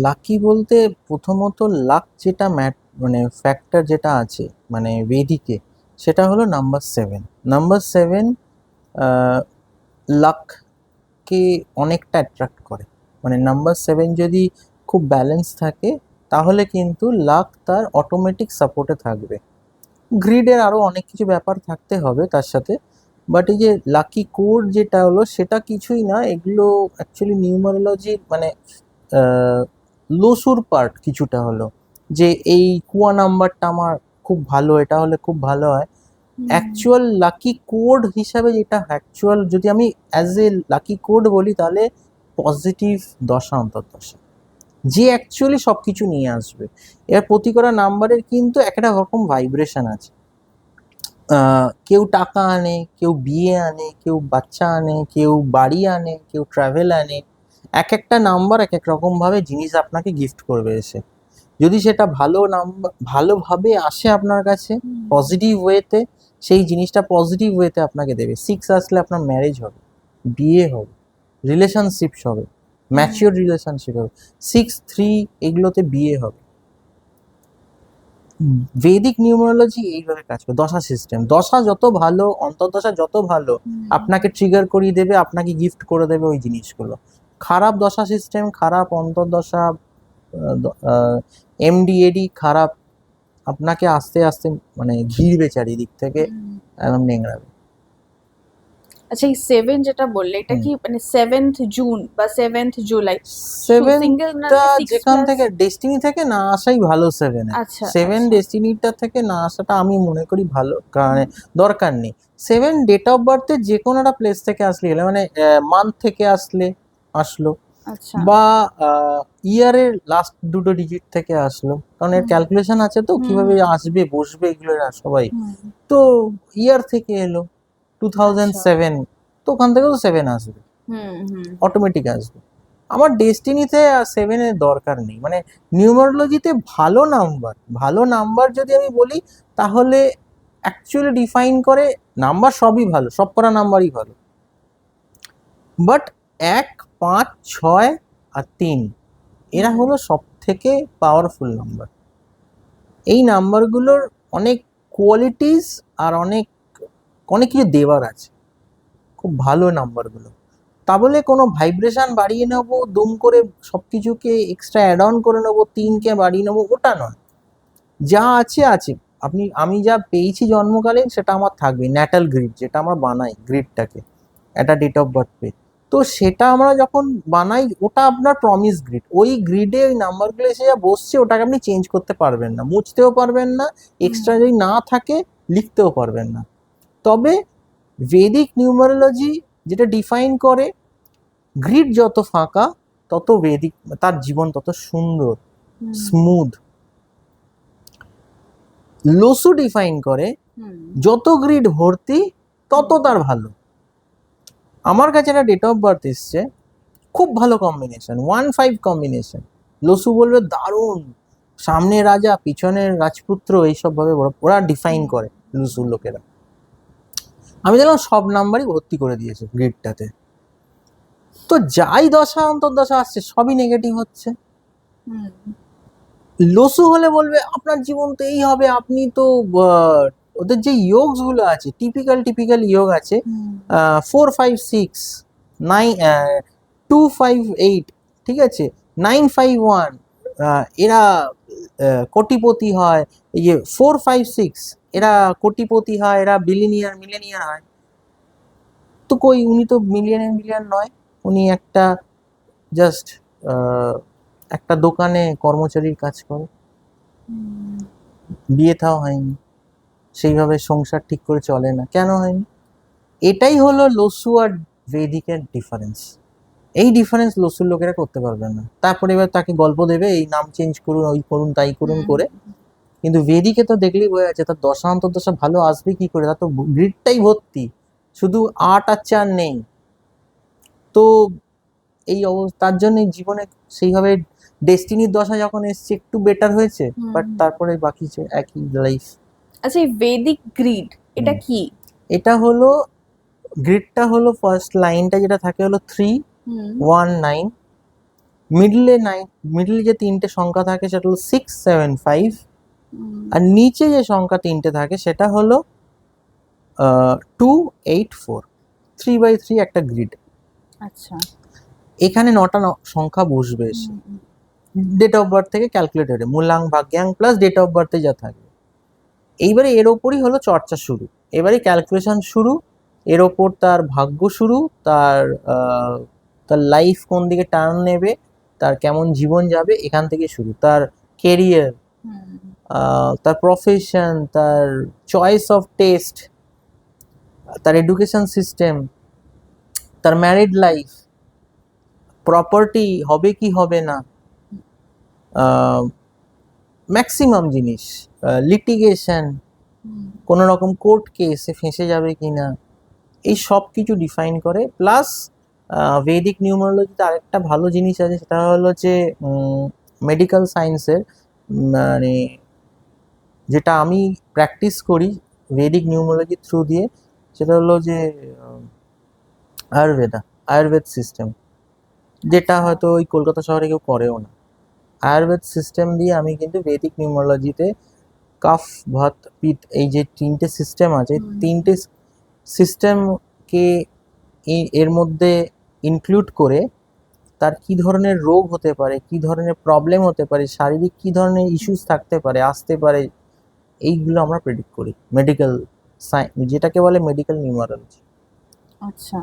লাকি বলতে প্রথমত লাক যেটা মানে ফ্যাক্টর যেটা আছে মানে বেদিকে, সেটা হলো নাম্বার 7। নাম্বার 7 লাককে অনেকটা অ্যাট্রাক্ট করে। মানে নাম্বার 7 যদি খুব ব্যালেন্স থাকে, তাহলে কিন্তু লাক তার অটোমেটিক সাপোর্টে থাকবে। গ্রিডের আরো অনেক কিছু ব্যাপার থাকতে হবে তার সাথে। বাট এই যে লাকি কোড যেটা হলো, সেটা কিছুই না, এগুলো অ্যাকচুয়ালি নিউমারোলজি মানে লসুর পার্ট কিছুটা হলো, যে এই কুয়া নাম্বারটা আমার খুব ভালো, এটা হলে খুব ভালো হয়।
হুম
অ্যাকচুয়াল লাকি কোড হিসাবে যেটা অ্যাকচুয়াল, যদি আমি অ্যাজ এ লাকি কোড বলি, তাহলে পজিটিভ দশা অন্তর্দশা, যে অ্যাকচুয়ালি সবকিছু নিয়ে আসবে। এর প্রতি করা নাম্বারের কিন্তু একটা রকম ভাইব্রেশন আছে। কেউ টাকা আনে, কেউ বিয়ে আনে, কেউ বাচ্চা আনে, কেউ বাড়ি আনে, কেউ ট্রাভেল আনে। এক একটা নাম্বার এক এক রকম ভাবে জিনিস আপনাকে গিফট করবে এসে। যদি সেটা ভালো নাম্বার, ভালোভাবে আসে আপনার কাছে,
হুম
পজিটিভ ওয়েতে, সেই জিনিসটা পজিটিভ ওয়েতে আপনাকে দেবে। 6 আসলে আপনার ম্যারেজ হবে, বিয়ে হবে, রিলেশনশিপস হবে,
হুম
ম্যাচিওর রিলেশনশিপ হবে। 6, 3 এগুলোতে বিয়ে হবে। ভেদিক নিউমারোলজি এইভাবে কাজ করে, দশা সিস্টেম। দশা যত ভালো, অন্তর্দশা যত ভালো, আপনাকে ট্রিগার করিয়ে দেবে, আপনাকে গিফট করে দেবে ওই জিনিসগুলো। খারাপ দশা সিস্টেম, খারাপ অন্তর্দশা, এমডিএডি খারাপ, আপনাকে আস্তে আস্তে মানে ঘিরবে চারিদিক থেকে, একদম নেংড়াবে।
আচ্ছা, এই 7 যেটা বললে, এটা কি মানে 7th জুন বা 7th জুলাই? সিঙ্গেল না
সেভেনটা
6
যেখান
প্লাস?
থেকে ডেস্টিনি থেকে না আসাই ভালো। সেভেনে
আচ্ছা,
সেভেন
আচ্ছা।
ডেস্টিনিটা থেকে না আসাটা আমি মনে করি ভালো, কারণ দরকার নেই। সেভেন ডেট অফ বার্থে যে কোনো একটা প্লেস থেকে আসলে গেলে, মানে মান্থ থেকে আসলে আসলো,
আচ্ছা।
বা ইয়ারের লাস্ট দুটো ডিজিট থেকে আসলো, কারণ এর ক্যালকুলেশন আছে তো কিভাবে আসবে বসবে এগুলো সবাই। তো ইয়ার থেকে এলো 2007, তো ওখান থেকেও তো 7 আসবে, অটোমেটিক আসবে। আমার ডেস্টিনিতে 7-এর দরকার নেই। মানে নিউমারোলজিতে ভালো নাম্বার যদি আমি বলি, তাহলে অ্যাকচুয়ালি ডিফাইন করে নাম্বার সবই ভালো, সব করা নাম্বারই ভালো, বাট 1, 5, 6 আর 3 এরা হলো সব থেকে পাওয়ারফুল নাম্বার। এই নাম্বারগুলোর অনেক কোয়ালিটিস আর অনেক অনেক কিছু দেওয়ার আছে, খুব ভালো নাম্বারগুলো। তা বলে কোনো ভাইব্রেশন বাড়িয়ে নেবো দুম করে, সব কিছুকে এক্সট্রা অ্যাড অন করে নেবো, 3কে বাড়িয়ে নেবো, ওটা নয়। যা আছে আছে। আমি যা পেয়েছি জন্মকালীন সেটা আমার থাকবে। ন্যাটাল গ্রিড যেটা আমরা বানাই, গ্রিডটাকে একটা ডেট অফ বার্থ পেয়ে, তো সেটা আমরা যখন বানাই ওটা আপনার প্রমিস গ্রিড। ওই গ্রিডে ওই নাম্বারগুলো এসে যা বসছে ওটাকে আপনি চেঞ্জ করতে পারবেন না, মুছতেও পারবেন না, এক্সট্রা যদি না থাকে লিখতেও পারবেন না। তবে ভেদিক নিউমারোলজি যেটা ডিফাইন করে, গ্রিড যত ফাঁকা তত ভেদিক, তার জীবন তত সুন্দর, স্মুথ। লোসু ডিফাইন করে যত গ্রিড ভর্তি তত তার ভালো। আমার কাছে একটা ডেট অফ বার্থ এসছে, খুব ভালো কম্বিনেশন, 1-5 কম্বিনেশন। লসু বলবে দারুণ, সামনে রাজা পিছনের রাজপুত্র, এইসব ভাবে ওরা ডিফাইন করে লুসুর লোকেরা। আমি দেখলাম সব নাম্বারই ভর্তি করে দিয়েছে গ্রিডটাতে, তো যাই দশা অন্তর্দশা আসছে সবই নেগেটিভ হচ্ছে। লসু হলে বলবে আপনার জীবন তো এই হবে, আপনি তো ওদের যে ইয়োগস গুলো আছে, টিপিক্যাল ইয়োগ আছে, 4, 5, 6, 9, 2, 5, 8, ঠিক আছে, 9, 5, 1, এরা কোটিপতি হয়। এই যে 4, 5, 6 এরা কোটিপতি হয়, এরা মিলেনিয়ার হয়। তো কই, উনি তো মিলিয়ন নয়, উনি একটা জাস্ট একটা দোকানে কর্মচারীর কাজ করে, বিয়ে থাও হয়নি, সেইভাবে সংসার ঠিক করে চলে না। কেন হয়নি? এটাই হলো লসু আর ভেদিকের ডিফারেন্স। এই ডিফারেন্স লসুর লোকেরা করতে পারবে না। তারপরে এবার তাকে গল্প দেবে এই নাম চেঞ্জ করুন, ওই করুন, তাই করুন করে। কিন্তু ভেদিকে তো দেখলেই বোঝা যাচ্ছে তার দশা অন্তর্দশা ভালো আসবে কি করে, তার তো গ্রিডটাই ভর্তি, শুধু 8 আর 4 নেই। তো এই তার জন্য জীবনে সেইভাবে ডেস্টিনির দশা যখন এসছে একটু বেটার হয়েছে, বাট তারপরে বাকি একই লাইফ।
আচ্ছা, এই ভেদিক গ্রিড এটা কি?
এটা হলো, গ্রিডটা হলো ফার্স্ট লাইনটা যেটা থাকে হলো 3, 1, 9, মিডলে যে 3টে সংখ্যা থাকে সেটা হলো 6, 7, 5, আর নিচে যে সংখ্যা 3টে থাকে সেটা হলো 2, 8, 4, 3/3 একটা গ্রিড।
আচ্ছা,
এখানে 9টা সংখ্যা বসবে এসে ডেট অফ বার্থ থেকে ক্যালকুলেটরে, মূলাং ভাগ্যাং প্লাস ডেট অফ বার্থে যা থাকবে। এইবারে এর ওপরই হলো চর্চা শুরু, এবারে ক্যালকুলেশন শুরু, এর ওপর তার ভাগ্য শুরু, তার লাইফ কোন দিকে টার্ন নেবে, তার কেমন জীবন যাবে, এখান থেকে শুরু। তার কেরিয়ার, তার প্রফেশন, তার চয়েস অফ টেস্ট, তার এডুকেশন সিস্টেম, তার ম্যারিড লাইফ, প্রপার্টি হবে কি হবে না, ম্যাক্সিমাম জিনিস, লিটিগেশন, কোনো রকম কোর্ট কেসে ফেঁসে যাবে কিনা, এই সব কিছু ডিফাইন করে। প্লাস ভেদিক নিউমারোলজিতে আরেকটা ভালো জিনিস আছে, সেটা হলো যে মেডিকেল সায়েন্সের, মানে যেটা আমি প্র্যাকটিস করি ভেদিক নিউমারোলজি থ্রু দিয়ে, সেটা হলো যে আয়ুর্বেদ সিস্টেম, যেটা হয়তো ওই কলকাতা শহরে কেউ করেও না। আয়ুর্বেদ সিস্টেম দিয়ে আমি কিন্তু ভেদিক নিউমারোলজিতে কাফ ভাত পিত এই যে তিনটে সিস্টেম আছে,
হুম।
তিনটে সিস্টেমকে এর মধ্যে ইনক্লুড করে তার কি ধরনের রোগ হতে পারে, কি ধরনের প্রবলেম হতে পারে, শারীরিক কি ধরনের ইস্যুস থাকতে পারে, আসতে পারে, এইগুলো আমরা প্রেডিক্ট করি মেডিকেল যেটাকে বলে মেডিকেল নিউমারোলজি।
আচ্ছা,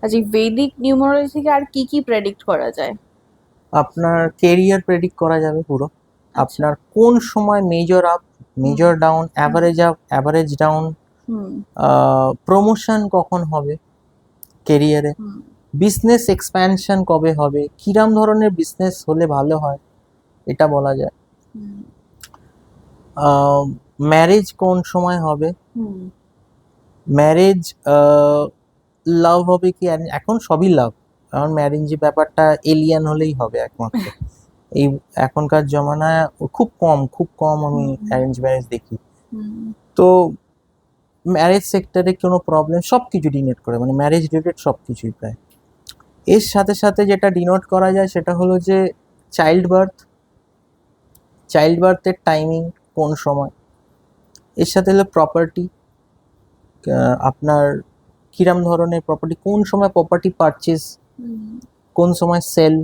আচ্ছা, ভেদিক নিউমারোলজি থেকে আর কি কি প্রেডিক্ট করা যায়?
আপনার কেরিয়ার প্রেডিক্ট করা যাবে পুরো,
আচ্ছা।
আপনার কোন সময় major up, major down, average up, average down,
hmm
promotion কখন হবে কেরিয়ারে,
হুম
বিজনেস এক্সপ্যানশন কবে হবে, কিরম ধরনের বিজনেস হলে ভালো হয় এটা বলা যায়,
হুম
ম্যারেজ কোন সময় হবে,
হুম
ম্যারেজ লাভ হবে কি, এখন সবই লাভ, কারণ ম্যারেজ যে ব্যাপারটা এলিয়ান হলেই হবে একমাত্র। এই এখনকার জমানায় খুব কম আমি অ্যারেঞ্জ ম্যারেজ দেখি।
হুম
তো ম্যারেজ সেক্টরে কোনো প্রবলেম সব কিছু ডিনোট করে, মানে ম্যারেজ রিলেটেড সব কিছুই প্রায়। এর সাথে সাথে যেটা ডিনোট করা যায় সেটা হলো যে চাইল্ড বার্থের টাইমিং কোন সময়, এর সাথে হলো প্রপার্টি, আপনার কিরম ধরনের প্রপার্টি, কোন সময় প্রপার্টি পারচেজ,
হুম
কোন সময় সেল,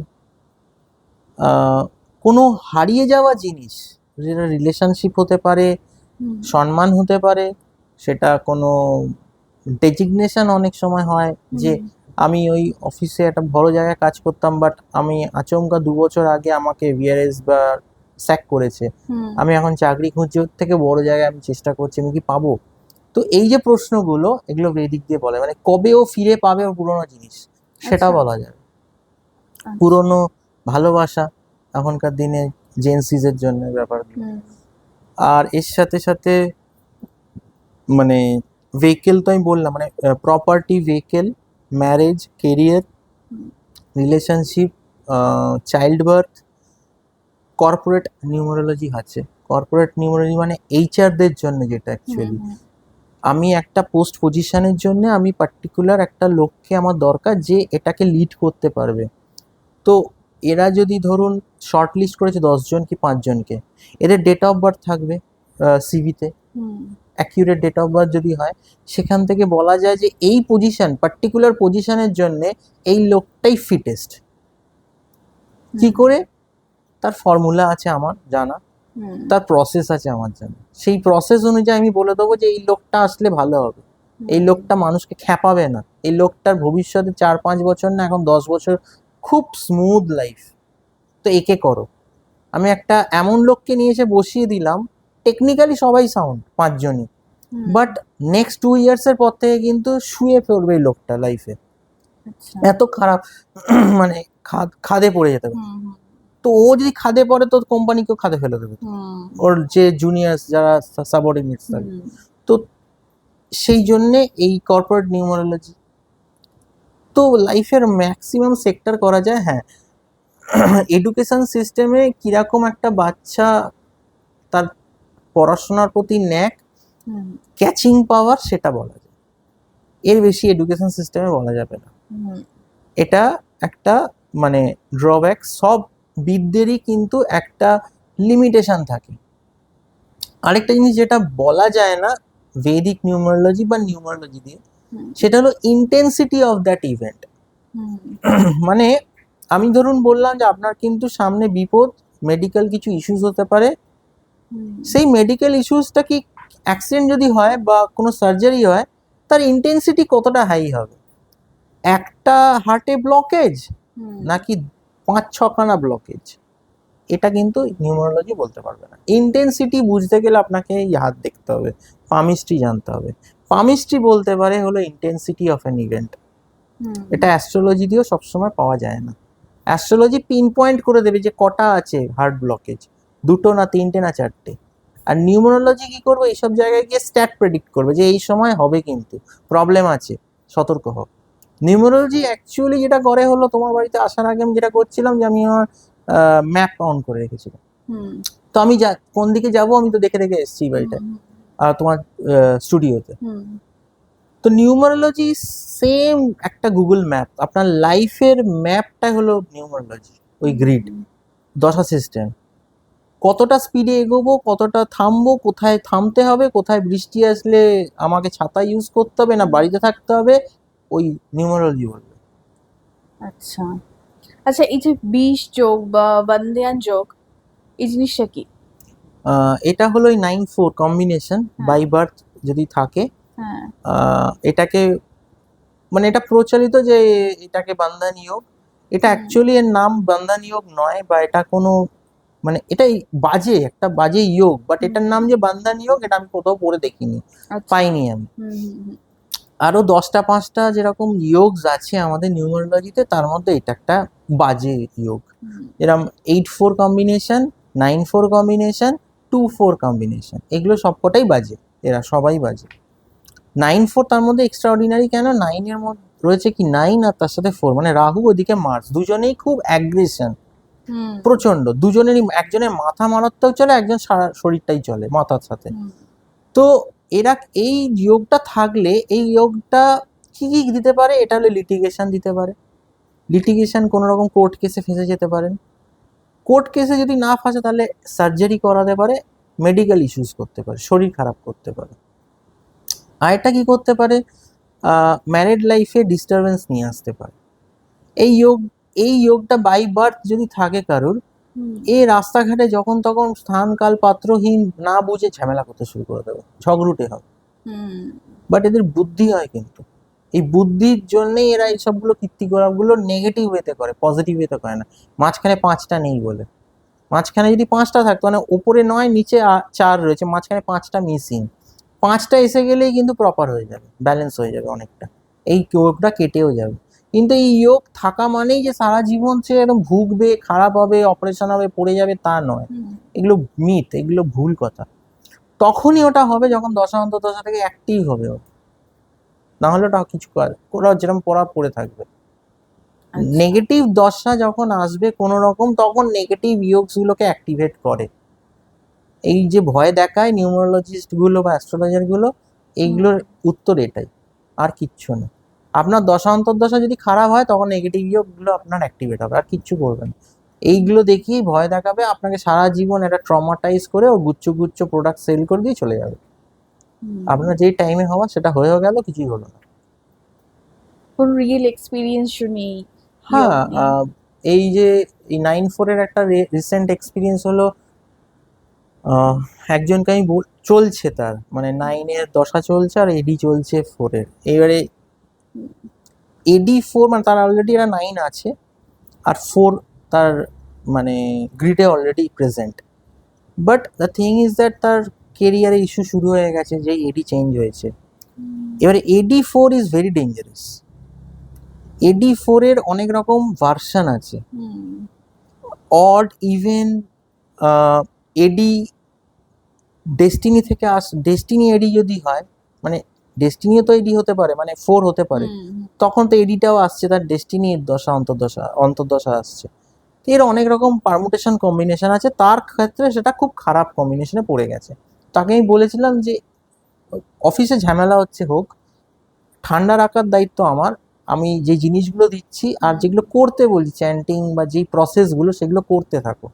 কোনো হারিয়ে যাওয়া জিনিস, যেটা রিলেশনশিপ হতে পারে,
হুম
সম্মান হতে পারে, সেটা কোনো ডেজিগনেশন অনেক সময় হয় যে আমি ওই অফিসে একটা বড় জায়গায় কাজ করতাম, বাট আমি আচমকা 2 বছর আগে আমাকে ভিআরএস বা স্যাক করেছে,
হুম
আমি এখন চাকরি খুঁজছি, ওর থেকে বড় জায়গায় আমি চেষ্টা করছি, আমি কি পাবো? তো এই যে প্রশ্নগুলো, এগুলো বেদিক দিয়ে বলে, মানে কবে ও ফিরে পাবে ওর পুরোনো জিনিস সেটা
আচ্ছা,
বলা যায়।
আচ্ছা।
পুরোনো ভালোবাসা এখনকার দিনে জেনসিজের জন্য ব্যাপার।
হুম
আর এর সাথে সাথে মানে ভেহিকেল তো আমি বললাম, মানে property, vehicle, marriage, career,
hmm
relationship, child birth, corporate numerology আছে। কর্পোরেট নিউমারোলজি মানে এইচআরদের জন্য, যেটা অ্যাকচুয়ালি
হুম
আমি একটা পোস্ট পজিশনের জন্য আমি পার্টিকুলার একটা লোককে আমার দরকার যে এটাকে লিড করতে পারবে। তো এরা যদি ধরুন শর্ট লিস্ট করেছে 10 জন কি 5 জনকে, এদের ডেট অফ বার্থ থাকবে সিভিতে,
হুম
অ্যাকিউরেট ডেট অফ বার্থ যদি হয়, সেখান থেকে বলা যায় যে এই পার্টিকুলার পজিশনের জন্য এই লোকটাই ফিটেস্ট। কি করে? তার ফর্মুলা আছে আমার জানা,
হুম
তার প্রসেস আছে আমার জানা, সেই প্রসেস অনুযায়ী আমি বলে দেবো যে এই লোকটা আসলে ভালো হবে, এই লোকটা মানুষকে খ্যাপাবে না, এই লোকটার ভবিষ্যতে 4-5 বছর না, এখন 10 বছর খুব স্মুথ লাইফ, তো একে করো। আমি একটা এমন লোককে নিয়ে এসে বসিয়ে দিলাম, টেকনিক্যালি সবাই সাউন্ড 5 জনই, বাট নেক্সট 2 ইয়ার্সের পর থেকে কিন্তু শুয়ে পড়বে এই লোকটা লাইফে,
আচ্ছা।
এত খারাপ মানে খাদে পড়ে যেতে পারে।
হুম
তো ও যদি খাদে পড়ে তো কোম্পানিকেও খাদে ফেলে দেবে,
হুম
ওর যে জুনিয়র্স যারা সাবঅর্ডিনেটস থাকে।
হুম
তো সেই জন্যে এই কর্পোরেট নিউমারোলজি, তো লাইফের ম্যাক্সিমাম সেক্টর করা যায়। হ্যাঁ, এডুকেশন সিস্টেমে কিরকম একটা বাচ্চা তার পড়াশোনার প্রতি ন্যাক,
হুম
ক্যাচিং পাওয়ার, সেটা বলা যায়, এর বেশি এডুকেশন সিস্টেমে বলা যাবে না।
হুম
এটা একটা মানে ড্রব্যাক, সব বিদ্যেরই কিন্তু একটা লিমিটেশন থাকে। আরেকটা জিনিস যেটা বলা যায় না ভেদিক নিউমারোলজি বা নিউমারোলজি দিয়ে,
হুম
সেটা হলো ইন্টেন্সিটি অফ দ্যাট ইভেন্ট।
হুম
মানে আমি ধরুন বললাম যে আপনার কিন্তু সামনে বিপদ, মেডিকেল কিছু ইস্যুস হতে পারে,
হুম
সেই মেডিকেল ইস্যুসটা কি, অ্যাক্সিডেন্ট যদি হয় বা কোনো সার্জারি হয়, তার ইন্টেন্সিটি কতটা হাই হবে, একটা হার্টে ব্লকেজ
হুম
নাকি 5-6খানা ব্লকেজ, এটা কিন্তু নিউমারোলজি বলতে পারবে না। ইন্টেন্সিটি বুঝতে গেলে আপনাকে হাত দেখতে হবে, পামিস্ট্রি জানতে হবে। পামিস্ট্রি বলতে পারে হলো ইন্টেন্সিটি অফ অ্যান ইভেন্ট।
হুম
এটা অ্যাস্ট্রোলজি দিয়েও সবসময় পাওয়া যায় না। অ্যাস্ট্রোলজি পিন পয়েন্ট করে দেবে যে কটা আছে হার্ট ব্লকেজ, 2টো না 3টে না 4টে। আর নিউমারোলজি কি করবে, এইসব জায়গায় গিয়ে স্ট্যাট প্রেডিক্ট করবে যে এই সময় হবে, কিন্তু প্রবলেম আছে, সতর্ক হও। নিউমারোলজি অ্যাকচুয়ালি যেটা করে হলো, তোমার বাড়িতে আসার আগে আমি যেটা করছিলাম যে আমি আমার ম্যাপ অন করে রেখেছিলাম,
হুম
তো আমি কোন দিকে যাব আমি তো দেখে দেখে এসেছি বাড়িটা, তোমার স্টুডিওতে।
হুম
তো নিউমারোলজি সেম একটা গুগল ম্যাপ, আপনার লাইফের ম্যাপটা হলো নিউমারোলজি, ওই গ্রিড, দশা সিস্টেম। কতটা স্পিডে এগোবো, কতটা থামবো, কোথায় থামতে হবে, কোথায় বৃষ্টি আসলে আমাকে ছাতা ইউজ করতে হবে না বাড়িতে থাকতে হবে, ওই নিউমারোলজি বলবে।
আচ্ছা আচ্ছা, এই যে 20 যোগ বা বন্ধ্যায়ন যোগ, এই জিনিসটা কি?
এটা হলো ওই 9-4 কম্বিনেশন
হ্যাঁ।
বাই বার্থ যদি থাকে।
হ্যাঁ।
এটাকে মানে এটা প্রচলিত যে এটাকে বান্ধান যোগ। এটা
হুম।
অ্যাকচুয়ালি এর নাম বান্ধান যোগ নয়, বা এটা কোনো মানে এটাই বাজে একটা বাজে যোগ, বাট এটার নাম যে বান্ধান যোগ এটা আমি কোথাও পড়ে দেখিনি,
আচ্ছা।
পাইনি আমি।
হুম হুম হুম।
আরো 10টা 5টা যেরকম যোগস আছে আমাদের নিউমারোলজিতে, তার মধ্যে এটা একটা বাজে যোগ।
হুম।
যেরকম 8-4 কম্বিনেশন, 9-4 কম্বিনেশন, 2-4 কম্বিনেশন, এগুলো সবকটাই বাজে, এরা সবাই বাজে। 9-4 তার মধ্যে এক্সট্রা অর্ডিনারি কেন, 9-এর মধ্যে রয়েছে কি 9 আর তার সাথে 4, মানে রাহু ওদিকে মার্স, দুজনেই খুব অ্যাগ্রেশন,
হুম।
প্রচন্ড। দুজনেরই একজনের মাথা মারাত্মক চলে, একজন সারা শরীরটাই চলে মাথার সাথে।
হুম।
তো এরা এই যোগটা থাকলে, এই যোগটা কি কি দিতে পারে, এটা হলো লিটিগেশন দিতে পারে। লিটিগেশন কোনো রকম কোর্ট কেসে ফেঁসে যেতে পারেন। কোর্ট কেসে যদি না ফাঁসে তাহলে সার্জারি করাতে পারে, মেডিকেল ইস্যুস করতে পারে, শরীর খারাপ করতে পারে। আরেকটা কি করতে পারে, ম্যারিড লাইফে ডিস্টারবেন্স নিয়ে আসতে পারে। এই যোগ, এই যোগটা বাই বার্থ যদি থাকে কারুর,
হুম।
এই রাস্তাঘাটে যখন তখন স্থান কাল পাত্রহীন না বুঝে ঝামেলা করতে শুরু করে দেবে, ঝগড়ুটে হবে।
হুম।
বাট এদের বুদ্ধি হয় কিন্তু, এই বুদ্ধির জন্যই এরা এইসবগুলো কীর্তিকলাপগুলো নেগেটিভ ওয়েতে করে, পজিটিভ ওয়েতে করে না। মাঝখানে 5টা নেই বলে, মাঝখানে যদি 5টা থাকতো, মানে ওপরে 9 নিচে 4 রয়েছে, মাঝখানে 5টা মিসিং, 5টা এসে গেলেই কিন্তু প্রপার হয়ে যাবে, ব্যালেন্স হয়ে যাবে অনেকটা, এই যোগটা কেটেও যাবে। কিন্তু এই যোগ থাকা মানেই যে সারা জীবন সে একদম ভুগবে, খারাপ হবে, অপারেশন হবে, পড়ে যাবে, তা নয়।
হুম।
এগুলো মিথ, এগুলো ভুল কথা। তখনই ওটা হবে যখন দশা অন্তর্দশা থেকে অ্যাক্টিভ হবে ও, না হলে ওটা কিছু করে ওরা যেরকম পড়া পড়ে থাকবে।
আচ্ছা।
নেগেটিভ দশা যখন আসবে কোনো রকম, তখন নেগেটিভ ইয়োগস গুলোকে অ্যাক্টিভেট করে। এই যে ভয় দেখায় নিউমারোলজিস্ট গুলো বা অ্যাস্ট্রোলজার গুলো, এইগুলোর উত্তর এটাই, আর কিচ্ছু না। আপনার দশা অন্তর্দশা যদি খারাপ হয় তখন নেগেটিভ ইয়োগ গুলো আপনার অ্যাক্টিভেট হবে, আর কিচ্ছু করবে না। এইগুলো দেখিয়ে ভয় দেখাবে আপনাকে, সারা জীবন এটা ট্রমাটাইজ করে ও গুচ্ছ গুচ্ছ প্রোডাক্ট সেল করে দিয়ে চলে যাবে।
হুম।
আপনার যেই টাইমে হওয়া সেটা হয়েও গেল, কিছুই হলো না।
কোন রিয়েল এক্সপিরিয়েন্স শুনি?
হ্যাঁ,
যোগ নিয়ে?
এই যে এই 9-4-এর একটা রিসেন্ট এক্সপিরিয়েন্স হলো। একজনকে আমি চলছে তার মানে 9-এর দশা চলছে আর এডি চলছে 4-এর। এবারে এডি 4 মানে তার অলরেডি এরা 9 আছে, আর 4 তার মানে গ্রিডে already present. But the thing is that তার কেরিয়ারে ইস্যু শুরু হয়ে গেছে, যে এডি চেঞ্জ হয়েছে। এবারে AD 4 is very dangerous. AD 4-এর অনেক রকম ভার্সন আছে,
হুম।
Odd even. এডি ডেস্টিনি থেকে ডেস্টিনি এডি যদি হয়, মানে ডেস্টিনিও তো এডি হতে পারে, মানে 4 হতে পারে,
হুম।
তখন তো এডিটাও আসছে, তার ডেস্টিনির দশা অন্তর্দশা অন্তর্দশা আসছে। তো এর অনেক রকম পারমুটেশন কম্বিনেশন আছে, তার ক্ষেত্রে সেটা খুব খারাপ কম্বিনেশনে পড়ে গেছে। তাকে আমি বলেছিলাম যে অফিসে ঝামেলা হচ্ছে হোক, ঠান্ডা রাখার দায়িত্ব আমার, আমি যে জিনিসগুলো দিচ্ছি আর যেগুলো করতে বলছি চ্যান্টিং বা যেই প্রসেসগুলো সেগুলো করতে থাকো,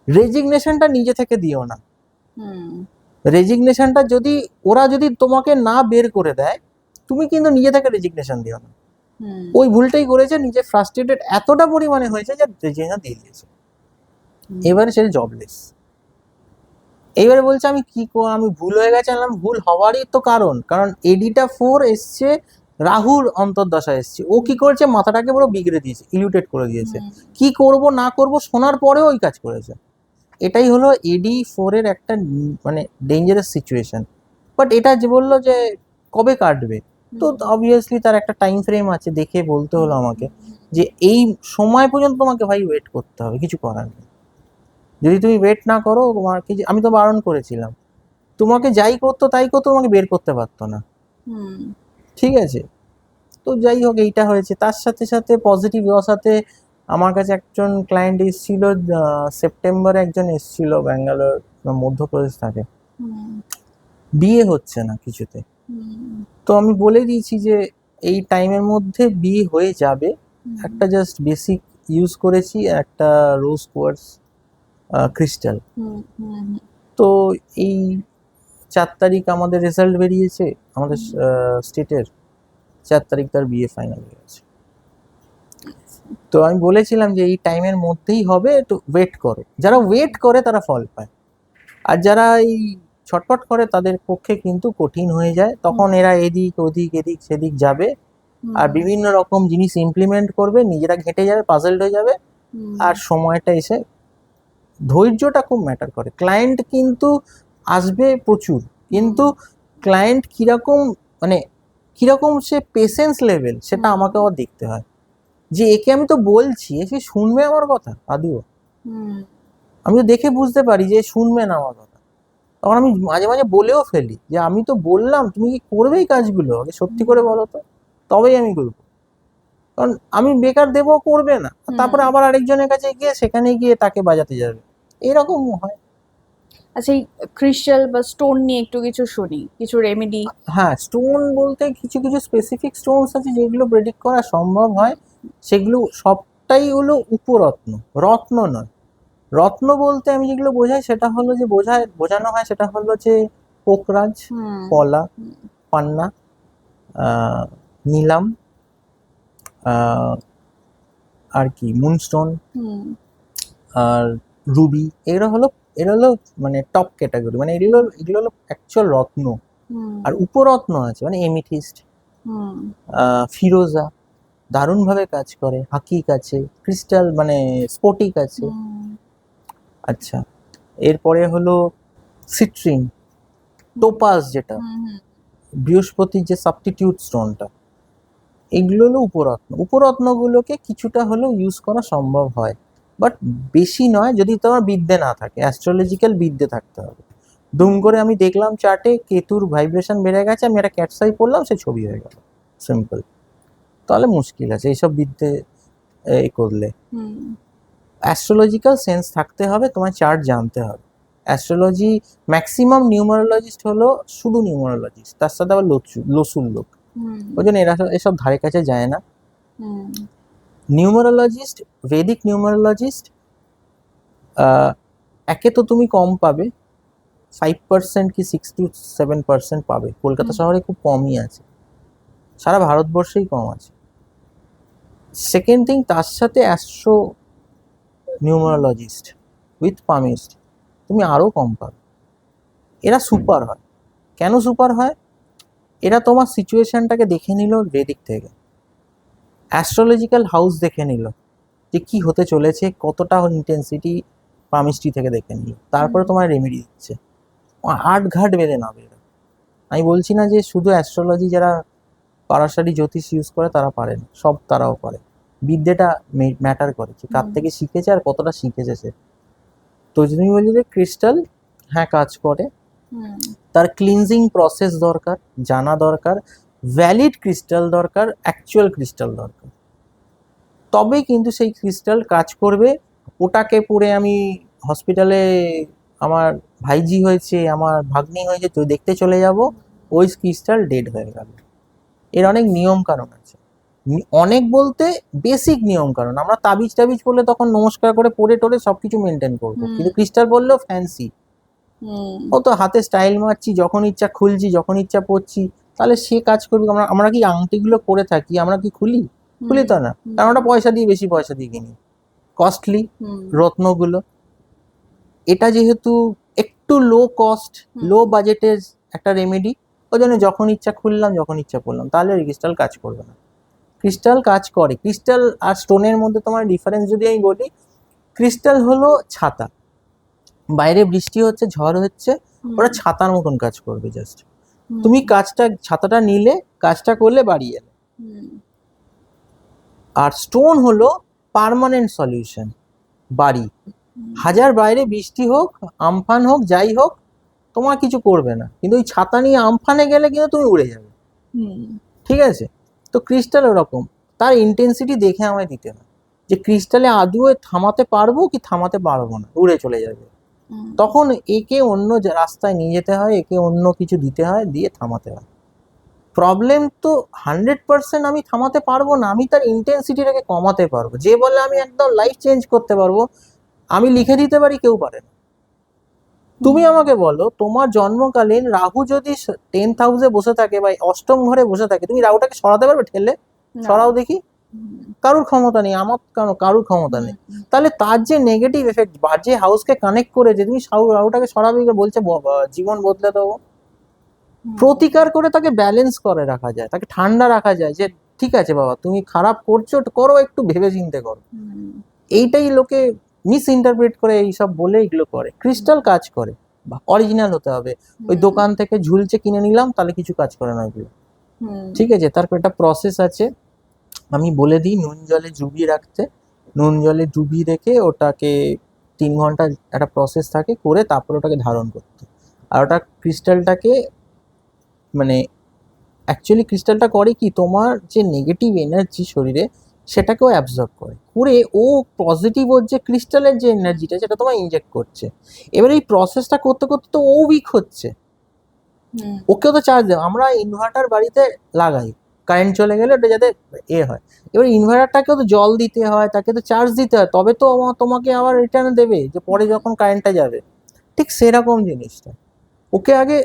রেজিগনেশনটা নিজে থেকে দিও না।
হুম।
রেজিগনেশনটা যদি ওরা যদি তোমাকে না বের করে দেয়, তুমি কিন্তু নিজে থেকে রেজিগনেশন দিও না।
হুম।
ওই ভুলটাই করেছে, নিজে ফ্রাস্ট্রেটেড এতটা পরিমাণে হয়েছে যে রেজিগনেশন দিয়ে দিয়েছে। এবারে সে জবলেস। এইবারে বলছে আমি কি আমি ভুল হয়ে গেছে। আমি ভুল হওয়ারই তো কারণ এডিটা 4 এসছে, রাহুর অন্তর্দশা এসছে, ও কি করেছে, মাথাটাকে পুরো বিগড়ে দিয়েছে, ইলিউটেট করে দিয়েছে। কি করব না করব শোনার পরেও ওই কাজ করেছে। এটাই হলো এডি 4-এর একটা মানে ডেঞ্জারাস সিচুয়েশন। বাট এটা যে বললো যে কবে কাটবে, তো অবভিয়াসলি তার একটা টাইম ফ্রেম আছে, দেখে বলতে হলো আমাকে যে এই সময় পর্যন্ত তোমাকে ভাই ওয়েট করতে হবে, কিছু করার নেই। যদি তুমি ওয়েট না করো, তোমাকে আমি তো বারণ করেছিলাম, তোমাকে যাই করতো তাই করতো, তোমাকে বের করতে পারতো না।
হুম।
ঠিক আছে, তো যাই হোক এইটা হয়েছে। তার সাথে সাথে পজিটিভ সাথে আমার কাছে একজন ক্লায়েন্ট এসেছিল, সেপ্টেম্বরে একজন এসেছিল, ব্যাঙ্গালোর মধ্যপ্রদেশ থাকে,
হুম।
বিয়ে হচ্ছে না কিছুতে।
হুম।
তো আমি বলে দিয়েছি যে এই টাইমের মধ্যে বিয়ে হয়ে যাবে। একটা জাস্ট বেসিক ইউজ করেছি, একটা রোজ কোয়ার্টস ক্রিস্টাল।
হুম হুম হুম।
তো এই 4 তারিখ আমাদের রেজাল্ট বেরিয়েছে আমাদের স্টেটের, 4 তারিখ তার বিএ ফাইনাল হয়ে গেছে। তো আমি বলেছিলাম যে এই টাইমের মধ্যেই হবে, তো ওয়েট করো। যারা ওয়েট করে তারা ফল পায়, আর যারা এই ছটপট করে তাদের পক্ষে কিন্তু কঠিন হয়ে যায়। তখন এরা এদিক ওদিক এদিক সেদিক যাবে, আর বিভিন্ন রকম জিনিস ইমপ্লিমেন্ট করবে, নিজেরা ঘেঁটে যাবে, পাজলড হয়ে যাবে। আর সময়টা এসে ধৈর্যটা খুব ম্যাটার করে। ক্লায়েন্ট কিন্তু আসবে প্রচুর, কিন্তু ক্লায়েন্ট কিরকম, মানে কিরকম সে পেশেন্স লেভেল, সেটা আমাকে আবার দেখতে হয়। যে একে আমি তো বলছি, এসে শুনবে আমার কথা আদৌ? আমি তো দেখে বুঝতে পারি যে শুনবে না আমার কথা। তখন আমি মাঝে মাঝে বলেও ফেলি যে আমি তো বললাম, তুমি কি করবে এই কাজগুলো? আগে সত্যি করে বলো তো, তবেই আমি করবো। কারণ আমি বেকার দেবো, করবে না, তারপরে আবার আরেকজনের কাছে গিয়ে সেখানে গিয়ে তাকে বাজাতে যাবে, এরকম হয়।
আচ্ছা, এই ক্রিস্টাল বা স্টোন নিয়ে একটু কিছু শুনি, কিছু রেমেডি।
হ্যাঁ, স্টোন বলতে কিছু কিছু স্পেসিফিক স্টোনস আছে যেগুলো প্রেডিক্ট করা সম্ভব হয়। সেগুলো সবটাই হলো উপরত্ন, রত্ন নয়। রত্ন বলতে আমি যেগুলো বোঝাই সেটা হলো যে বোঝানো হয় সেটা হলো যে পোকরাজ, পলা, পান্না, নীলাম, আর কি মুনস্টোন, আর রুবি। এরা হলো মানে টপ ক্যাটাগরি, মানে এগুলো হলো অ্যাকচুয়াল রত্ন। আর উপরত্ন আছে মানে এমিথিস্ট, ফিরোজা দারুণভাবে কাজ করে, হাকিক আছে, ক্রিস্টাল মানে স্ফটিক আছে। আচ্ছা, এরপরে হলো সিট্রিন, টোপাস, যেটা বৃহস্পতির যে সাবস্টিটিউট স্টোনটা, এগুলো হলো উপরত্ন। উপরত্নগুলোকে কিছুটা হলেও ইউজ করা সম্ভব হয়, বাট বেশি নয়, যদি তোমার বিদ্যে না থাকে, অ্যাস্ট্রোলজিক্যাল বিদ্যে থাকতে হবে। দুম করে আমি দেখলাম চার্টে কেতুর ভাইব্রেশন বেড়ে গেছে, আমি একটা ক্যাটসাই পড়লাম, সে ছবি হয়ে গেল, সিম্পল। তাহলে মুশকিল আছে এইসব বিদ্যে করলে। অ্যাস্ট্রোলজিক্যাল সেন্স থাকতে হবে, তোমার চার্ট জানতে হবে। অ্যাস্ট্রোলজি ম্যাক্সিমাম নিউমারোলজিস্ট হলো শুধু নিউমারোলজিস্ট, তার সাথে আবার লসুর লোক, ওই জন্য এরা এসব ধারে কাছে যায় না। নিউমারোলজিস্ট, ভেদিক নিউমারোলজিস্ট, একে তো তুমি কম পাবে, 5% কি 6 to 7% পাবে। কলকাতা শহরে খুব কমই আছে, সারা ভারতবর্ষেই কম আছে। সেকেন্ড থিং, তার সাথে অ্যাস্ট্রো নিউমারোলজিস্ট উইথ পামিস্ট তুমি আরও কম পাবে। এরা সুপার হয়। কেন সুপার হয়? এরা তোমার সিচুয়েশনটাকে দেখে নিল ভেদিক থেকে, অ্যাস্ট্রোলজিক্যাল হাউস দেখে নিল যে কি হতে চলেছে, কতটা ইন্টেন্সিটি পামিস্ট্রি থেকে দেখে নিল, তারপরে তোমার রেমেডি দিচ্ছে। আট ঘাট বেঁধে নাবে এরা। আমি বলছি না যে শুধু অ্যাস্ট্রোলজি যারা পারাশারি জ্যোতিষ ইউজ করে তারা পারে না, সব তারাও পারে। বিদ্যেটা ম্যাটার করে, কার থেকে শিখেছে আর কতটা শিখেছে সে। তো যদি বলি যে ক্রিস্টাল হ্যাঁ কাজ করে, তার ক্লিনজিং প্রসেস দরকার, জানা দরকার, ভ্যালিড ক্রিস্টাল দরকার, অ্যাকচুয়াল ক্রিস্টাল দরকার, তবেই কিন্তু সেই ক্রিস্টাল কাজ করবে। ওটাকে পরে আমি হসপিটালে আমার ভাইজি হয়েছে, আমার ভাগ্নি হয়েছে, তো দেখতে চলে যাব, ওই ক্রিস্টাল ডেড হয়ে গেল। এর অনেক নিয়ম কারণ আছে, অনেক বলতে বেসিক নিয়ম কারণ। আমরা তাবিজ টাবিজ পড়লে তখন নমস্কার করে পড়ে টোরে সবকিছু মেনটেন করবো, কিন্তু ক্রিস্টাল বললেও ফ্যান্সি, ও তো হাতে স্টাইল মারছি, যখন ইচ্ছা খুলছি, যখন ইচ্ছা পড়ছি, তাহলে সে কাজ করবে। আমরা কি আংটিগুলো করে থাকি, আমরা কি খুলি তো না, কারণ ওটা পয়সা দিয়ে, বেশি পয়সা দিয়ে কিনি, কস্টলি রত্নগুলো। এটা যেহেতু একটু লো কস্ট, লো বাজেটের একটা রেমেডি, ওই জন্য যখন ইচ্ছা খুললাম, যখন ইচ্ছা পড়লাম, তাহলে ক্রিস্টাল কাজ করবে না। ক্রিস্টাল কাজ করে। ক্রিস্টাল আর স্টোনের মধ্যে তোমার ডিফারেন্স যদি আমি বলি, ক্রিস্টাল হলো ছাতা, বাইরে বৃষ্টি হচ্ছে, ঝড় হচ্ছে, ওরা ছাতার মতন কাজ করবে জাস্ট। তুমি ছাতাটা নিলে, কাজটা করলে, বাড়ি এলে। আর স্টোন হলো পার্মানেন্ট সলিউশন, বাড়ি, হাজার বাইরে বৃষ্টি হোক, আমফান হোক, যাই হোক, তোমার কিছু করবে না। কিন্তু ওই ছাতা নিয়ে আমফানে গেলে কিন্তু তুমি উড়ে যাবে, ঠিক আছে? তো ক্রিস্টাল ওরকম, তার ইন্টেন্সিটি দেখে আমায় দিতে হয় যে ক্রিস্টালে আদৌ থামাতে পারবো কি থামাতে পারবো না, উড়ে চলে যাবে। তখন একে অন্য রাস্তায় নিয়ে যেতে হয়, একে অন্য কিছু দিতে হয়, দিয়ে থামাতে হয়। প্রবলেম তো 100% আমি থামাতে পারবো না, আমি তার ইন্টেন্সিটিটাকে কমাতে পারবো। যে বলে আমি একদম লাইফ চেঞ্জ করতে পারবো, আমি লিখে দিতে পারি, কেউ পারে না। তুমি আমাকে বলো, তোমার জন্মকালীন রাহু যদি 10th হাউসে বসে থাকে বা অষ্টম ঘরে বসে থাকে, তুমি রাহুটাকে সরাতে পারবে? ঠেলে
না।
সরাও দেখি।
হুম,
কারুর ক্ষমতা নেই, আমার কেন, কারুর ক্ষমতা নেই।
হুম,
তাহলে তার যে নেগেটিভ এফেক্ট, বা যে হাউসকে কানেক্ট করেছে, তুমি রাহুটাকে সরাবে, বলছে জীবন বদলে দেবো।
হুম,
প্রতিকার করে তাকে ব্যালেন্স করে রাখা যায়, তাকে ঠান্ডা রাখা যায়, যে ঠিক আছে বাবা, তুমি খারাপ করছো, করো, একটু ভেবে চিন্তে করো।
হুম,
এইটাই লোকে মিস ইন্টারপ্রেট করে, এইসব বলে এগুলো করে। ক্রিস্টাল কাজ করে, অরিজিনাল হতে হবে। ওই
হুম,
দোকান থেকে ঝুলছে কিনে নিলাম, তাহলে কিছু কাজ করে না ওইগুলো।
হুম,
ঠিক আছে, তারপর একটা প্রসেস আছে, আমি বলে দিই। নুন জলে ডুবিয়ে রাখতে, নুন জলে ডুবিয়ে রেখে ওটাকে 3 ঘন্টা একটা প্রসেস থাকে করে, তারপর ওটাকে ধারণ করতে। আর ওটা ক্রিস্টালটাকে, মানে অ্যাকচুয়ালি ক্রিস্টালটা করে কি, তোমার যে নেগেটিভ এনার্জি শরীরে, সেটাকেও অ্যাবজর্ব করে করে ও পজিটিভ, ওর যে ক্রিস্টালের যে এনার্জিটা, সেটা তোমার ইনজেক্ট করছে। এবার এই প্রসেসটা করতে করতে তো ও উইক হচ্ছে,
হুম,
ওকেও তো চার্জ দেবে। আমরা ইনভার্টার বাড়িতে লাগাই, কারেন্ট চলে গেলে ওটা যাতে হয়। এবার ইনভার্টারটাকেও তো জল দিতে হয়, তাকে তো চার্জ দিতে হয়, তবে তো তোমাকে আবার রিটার্ন দেবে, যে পরে যখন কারেন্টটা যাবে। ঠিক সেরকম জিনিসটা, ওকে আগে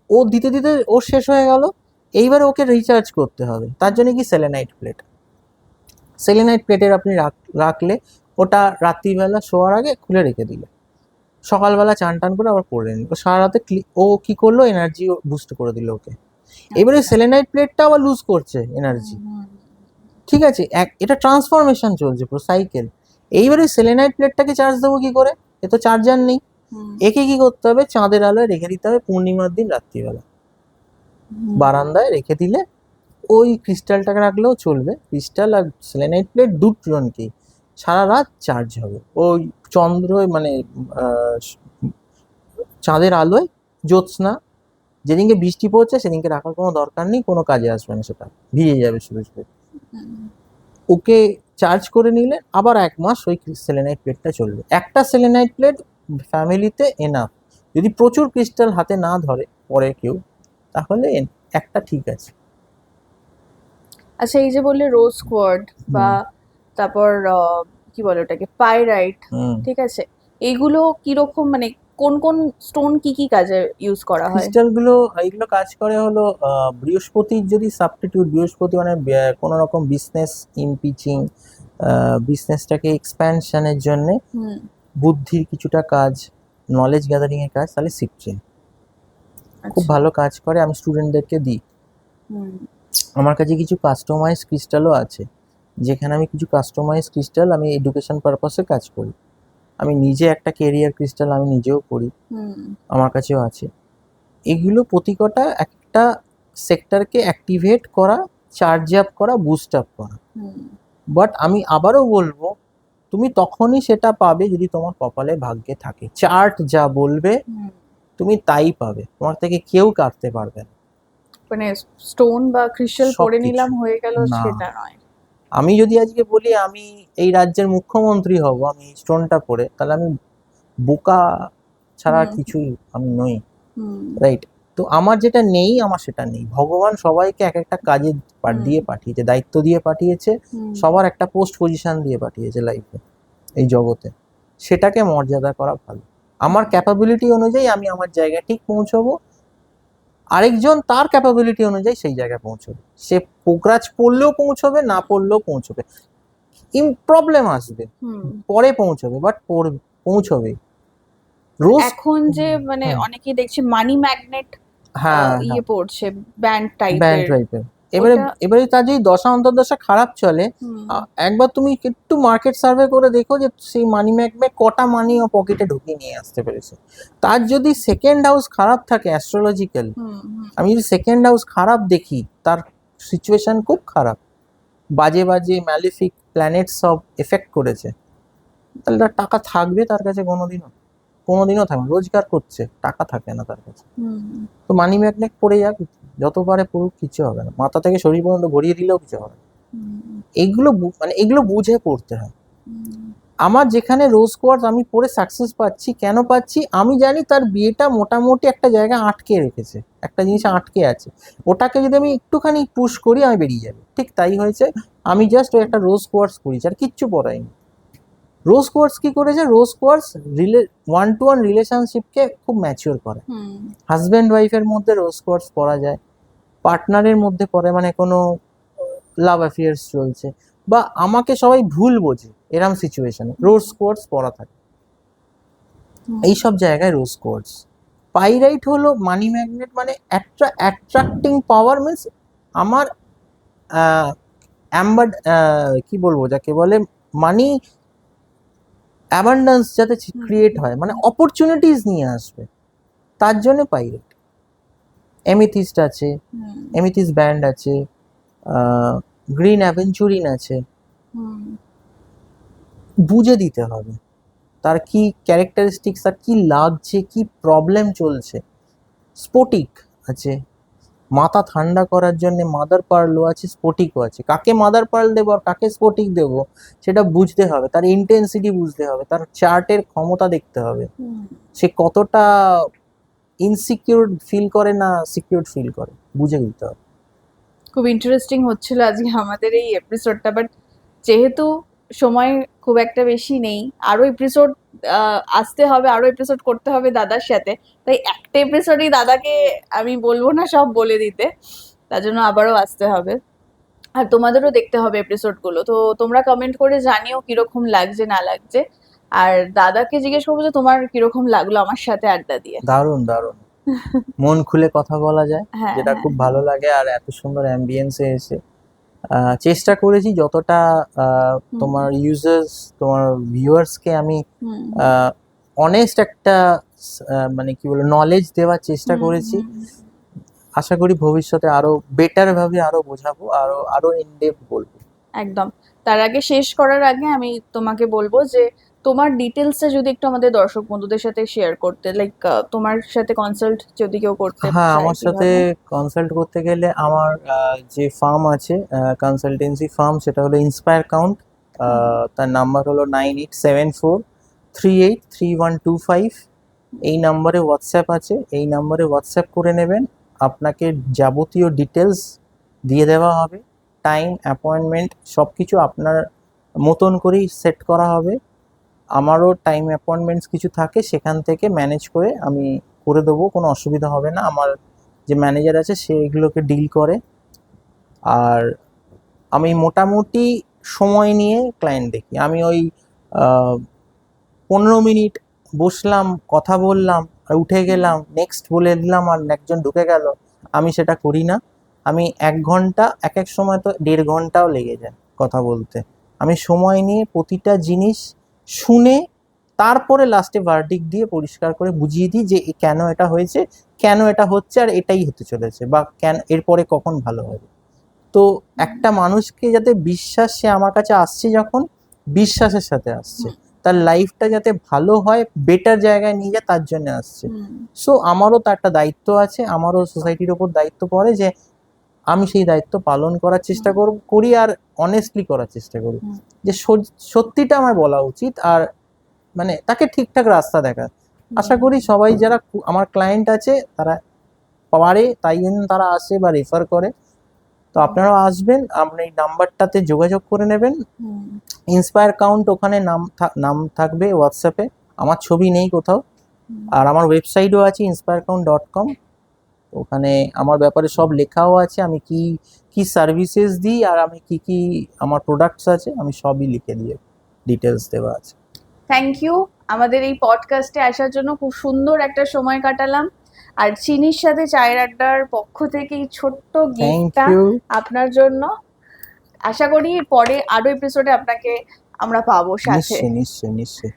ও দিতে দিতে ওর শেষ হয়ে গেল, এইবারে ওকে রিচার্জ করতে হবে। তার জন্য কি, সেলেনাইট প্লেট। সেলেনাইট প্লেটের আপনি রাখলে, ওটা রাত্রিবেলা শোয়ার আগে খুলে রেখে দিলে, সকালবেলা চান টান করে আবার পরে নিল, ও সারা রাতে ও কি করলো, এনার্জি বুস্ট করে দিল ওকে। এবারে
আচ্ছা,
সেলেনাইট প্লেটটা আবার লুজ করছে এনার্জি।
হুম, হুম,
ঠিক আছে, এটা ট্রান্সফরমেশন চলছে, পুরো সাইকেল। এইবারে সেলেনাইট প্লেটটাকে চার্জ দেবো কি করে, এ তো চার্জার নেই।
হুম,
একে কি করতে হবে, চাঁদের আলোয় রেখে দিতে হবে পূর্ণিমার দিন রাত্রিবেলা,
হুম,
বারান্দায় রেখে দিলে ওই ক্রিস্টালটাকে রাখলেও চলবে। ক্রিস্টাল আর সেলেনাইট প্লেট দুজনকেই সারা রাত চার্জ হবে। ওই চন্দ্র, মানে আহ, চাঁদের আলোয়, জ্যোৎস্না, যেদিনকে বৃষ্টি পড়ছে সেদিনকে রাখার কোনো দরকার নেই, কোনো কাজে আসবে না, সেটা ভিজে যাবে শুধু শুধু।
হুম।
ওকে চার্জ করে নিলে আবার 1 মাস ওই সেলেনাইট প্লেটটা চলবে। একটা সেলেনাইট প্লেট ফ্যামিলিতে এনাফ। যদি প্রচুর ক্রিস্টাল হাতে না ধরে পরে কেউ, তাহলে একটা ঠিক আছে।
আচ্ছা, এই যে বললে রোজ কোয়ার্ড বা
হুম
তারপর কি বলে ওটাকে, পাইরাইট,
হুম।
ঠিক আছে, এগুলো কিরকম, মানে কোন কোন স্টোন কি কি কাজে ইউজ করা হয়?
ক্রিস্টালগুলো, এইগুলো কাজ করে হলো, বৃহস্পতির যদি সাবস্টিটিউট, বৃহস্পতি মানে কোনো রকম বিজনেস ইমপিচিং, বিজনেসটাকে এক্সপ্যানশনের জন্য,
হুম,
বুদ্ধির কিছুটা কাজ, নলেজ গ্যাদারিং এর কাজ, তাহলে সিট্রিন খুব
আচ্ছা,
ভালো কাজ করে। আমি স্টুডেন্টদেরকে দিই।
হুম,
আমার কাছে কিছু কাস্টমাইজ ক্রিস্টালও আছে, যেখানে আমি কিছু কাস্টমাইজ ক্রিস্টাল আমি এডুকেশন পারপাসে কাজ করি। আমি নিজে একটা কেরিয়ার ক্রিস্টাল আমি নিজেও করি,
হুম,
আমার কাছেও আছে। এগুলো প্রতিকটা একটা সেক্টরকে অ্যাক্টিভেট করা, চার্জ আপ করা, বুস্ট আপ করা।
হুম,
বাট আমি আবারও বলবো, তুমি তখনই সেটা পাবে যদি তোমার কপালে ভাগ্যে থাকে। চার্ট যা বলবে
হুম।
তুমি তাই পাবে, তোমার থেকে কেউ কাটতে পারবে না।
মানে স্টোন বা ক্রিস্টাল পরে
সবকিছু
নিলাম হয়ে গেল,
না,
সেটা নয়।
আমি যদি আজকে বলি আমি এই রাজ্যের মুখ্যমন্ত্রী হব আমি স্টোনটা পরে, তাহলে আমি বোকা ছাড়া আর
হুম,
কিছুই আমি নই।
হুম,
রাইট? তো আমার যেটা নেই, আমার সেটা নেই। ভগবান সবাইকে এক একটা কাজে
হুম,
দিয়ে পাঠিয়েছে, দায়িত্ব দিয়ে পাঠিয়েছে,
হুম,
সবার একটা পোস্ট পজিশন দিয়ে পাঠিয়েছে লাইফে, এই জগতে। সেটাকে মর্যাদা করা ভালো। আমার ক্যাপাবিলিটি অনুযায়ী আমি আমার জায়গায় ঠিক পৌঁছবো, আরেকজন তার ক্যাপাবিলিটি অনুযায়ী সেই জায়গায় পৌঁছবে। সে পোকরাজ পড়লেও পৌঁছবে, না পড়লেও পৌঁছবে। প্রবলেম আসবে,
হুম।
পরে পৌঁছবে, বাট পৌঁছবে। রোজ।
এখন যে মানে
হুম।
অনেকেই দেখছি মানি ম্যাগনেট
হ্যাঁ হ্যাঁ,
ইয়ে পড়ছে, ব্যান্ড
ব্যান্ড
টাইপের,
টাইপের। এবারে
ওটা,
এবারে তার যদি দশা অন্তর্দশা খারাপ চলে,
হুম,
একবার তুমি একটু মার্কেট সার্ভে করে দেখো যে সেই মানি ম্যাগনে কটা মানি ও পকেটে ঢুকিয়ে নিয়ে আসতে পেরেছে। তার যদি সেকেন্ড হাউস খারাপ থাকে অ্যাস্ট্রোলজিক্যাল,
হুম, হুম,
আমি যদি সেকেন্ড হাউস খারাপ দেখি, তার সিচুয়েশন খুব খারাপ, বাজে বাজে ম্যালিফিক প্ল্যানেট সব এফেক্ট করেছে, তাহলে তার টাকা থাকবে তার কাছে? কোনোদিনও, কোনোদিনও থাকবে না। রোজগার করছে, টাকা থাকে না তার কাছে।
হুম,
তো মানি ম্যাগনেট পড়ে যাক, যত পারে পড়ুক, কিছু হবে না। মাথা থেকে শরীর পর্যন্ত ভরিয়ে দিলেও কিছু হবে না।
হুম,
এইগুলো মানে এগুলো বুঝে পড়তে হয়।
হুম,
আমার যেখানে রোজ কোয়ার্টজ আমি পড়ে সাকসেস পাচ্ছি, কেন পাচ্ছি, আমি জানি তার বিয়েটা মোটামুটি একটা জায়গায় আটকে রেখেছে, একটা জিনিস আটকে আছে। ওটাকে যদি আমি একটুখানি পুশ করি, আমি বেরিয়ে যাবে। ঠিক তাই হয়েছে। আমি জাস্ট ওই একটা রোজ কোয়ার্টজ করেছি, আর কিচ্ছু পড়াইনি। রোজ কোয়ার্টজ কি করেছে, রোজ কোয়ার্টজ ওয়ান টু ওয়ান রিলেশনশিপকে খুব ম্যাচিওর করে। হাজব্যান্ড ওয়াইফের মধ্যে রোজ কোয়ার্টজ পরা যায়, পার্টনারের মধ্যে পরে, মানে কোনো লাভ অ্যাফেয়ার্স চলছে বা আমাকে সবাই ভুল বোঝে এরম সিচুয়েশনে রোজ কোয়ার্টজ পরা থাকে, এইসব জায়গায় রোজ কোয়ার্টজ। পাইরাইট হলো মানি ম্যাগনেট, মানে অ্যাট্রাক্টিং পাওয়ার, মিন্স আমার কি বলবো যাকে বলে, মানি অ্যাবান্ডেন্স যাতে ক্রিয়েট হয়, মানে অপরচুনিটিস নিয়ে আসবে, তার জন্য পাইরাইট। এমিথিস্ট আছে, এমিথিস্ট ব্যান্ড আছে, গ্রিন অ্যাভেঞ্চুরিন আছে। বুঝে দিতে হবে তার কি ক্যারেক্টারিস্টিক্স, আর কি লাগছে, কি প্রবলেম চলছে। স্ফটিক আছে, মাথা ঠান্ডা করার জন্য মাদার পার্লও আছে, স্ফটিকও আছে। কাকে মাদার পার্ল দেবো আর কাকে স্ফটিক দেবো সেটা বুঝতে হবে, তার ইন্টেন্সিটি বুঝতে হবে, তার চার্টের ক্ষমতা দেখতে হবে, সে কতটা ইনসিকিউর ফিল করে না সিকিউর ফিল করে, বুঝে দিতে হবে।
খুব ইন্টারেস্টিং হচ্ছিল আজকে আমাদের এই এপিসোডটা, বাট যেহেতু সময় খুব একটা বেশি নেই, আরো এপিসোড আসতে হবে, আরো এপিসোড করতে হবে দাদার সাথে, তাই একটা এপিসোডই দাদাকে আমি বলবো না সব বলে দিতে, তার জন্য আবারও আসতে হবে। আর তোমাদেরও দেখতে হবে এপিসোডগুলো, তো তোমরা কমেন্ট করে জানিও কিরকম লাগছে না লাগছে। আর দাদাকে জিজ্ঞেস করবো যে তোমার কিরকম লাগলো আমার সাথে আড্ডা দিয়ে।
দারুণ দারুণ, মন খুলে কথা বলা যায়,
হ্যাঁ,
যেটা
হ্যাঁ।
খুব ভালো লাগে। আর এত সুন্দর অ্যাম্বিয়েন্সে এসে চেষ্টা করেছি যতটা তোমার ইউজার্স, তোমার ভিউয়ার্সকে আমি অনেস্ট একটা মানে কি বলবো নলেজ দেওয়ার চেষ্টা করেছি। আশা করি ভবিষ্যতে আরো বেটার ভাবে আরো বোঝাবো, আরো আরো ইন ডেপথ বলবো।
একদম। তার আগে শেষ করার আগে আমি তোমাকে বলবো যে তোমার ডিটেলসটা যদি একটু আমাদের দর্শক বন্ধুদের সাথে শেয়ার করতে, লাইক তোমার সাথে কনসাল্ট যদি কেউ করতে
হ্যাঁ,
চায়
আমার সাথে কনসাল্ট করতে গেলে আমার যে ফার্ম আছে, কনসালটেন্সি ফার্ম, সেটা হলো ইন্সপায়ার কাউন্ট। তার নাম্বার হলো 9874383125। এই নাম্বারে হোয়াটসঅ্যাপ আছে, এই নাম্বারে হোয়াটসঅ্যাপ করে নেবেন, আপনাকে যাবতীয় ডিটেলস দিয়ে দেওয়া হবে। টাইম, অ্যাপয়েন্টমেন্ট সব কিছু আপনার মতন করেই সেট করা হবে। আমারও টাইম অ্যাপয়েন্টমেন্টস কিছু থাকে, সেখান থেকে ম্যানেজ করে আমি করে দেবো, কোনো অসুবিধা হবে না। আমার যে ম্যানেজার আছে সে এগুলোকে ডিল করে। আর আমি মোটামুটি সময় নিয়ে ক্লায়েন্ট দেখি। আমি ওই 15 মিনিট বসলাম, কথা বললাম আর উঠে গেলাম, নেক্সট বলে দিলাম আর একজন ঢুকে গেল, আমি সেটা করি না। আমি 1 ঘন্টা, এক এক সময় তো 1.5 ঘন্টাও লেগে যায় কথা বলতে। আমি সময় নিয়ে প্রতিটা জিনিস শুনে তারপরে লাস্টে ভার্ডিক্ট দিয়ে পরিষ্কার করে বুঝিয়ে দিই যে কেন এটা হয়েছে, কেন এটা হচ্ছে, আর এটাই হতে চলেছে, বা কেন এরপরে কখন ভালো হবে। তো একটা মানুষকে যাতে বিশ্বাস, সে আমার কাছে আসছে যখন বিশ্বাসের সাথে আসছে, তার লাইফটা যাতে ভালো হয়, বেটার জায়গায় নিয়ে যায়, তার জন্য আসছে। সো আমারও তো একটা দায়িত্ব আছে, আমারও সোসাইটির ওপর দায়িত্ব পড়ে যে আমি সেই দায়িত্ব পালন করার চেষ্টা করি আর অনেস্টলি করার চেষ্টা করি, যে সত্যিটা আমার বলা উচিত, আর মানে তাকে ঠিকঠাক রাস্তা দেখা। আশা করি সবাই যারা আমার ক্লায়েন্ট আছে তারা পারে, তাই জন্য তারা আসে বা রেফার করে। তো আপনারাও আসবেন, আপনি এই নাম্বারটাতে যোগাযোগ করে নেবেন। ইন্সপায়ার কাউন্ট, ওখানে নাম থাকবে হোয়াটসঅ্যাপে, আমার ছবি নেই কোথাও। আর আমার ওয়েবসাইটও আছে inspirecount.com, ওখানে আমার ব্যাপারে সব লেখাও আছে, আমি কি কি সার্ভিসেস দিই আর আমি কি কি আমার প্রোডাক্টস আছে, আমি সবই লিখে দিয়ে ডিটেলস দেওয়া আছে।
থ্যাংক ইউ আমাদের এই পডকাস্টে আসার জন্য, খুব সুন্দর একটা সময় কাটালাম। আর চিনির সাথে চায়ের আড্ডার পক্ষ থেকে এই ছোট্ট গিফটটা আপনার জন্য। আশা করি পরে আরো এপিসোডে আপনাকে আমরা পাবো সাথে।
নিশ্চয়ই নিশ্চয়ই।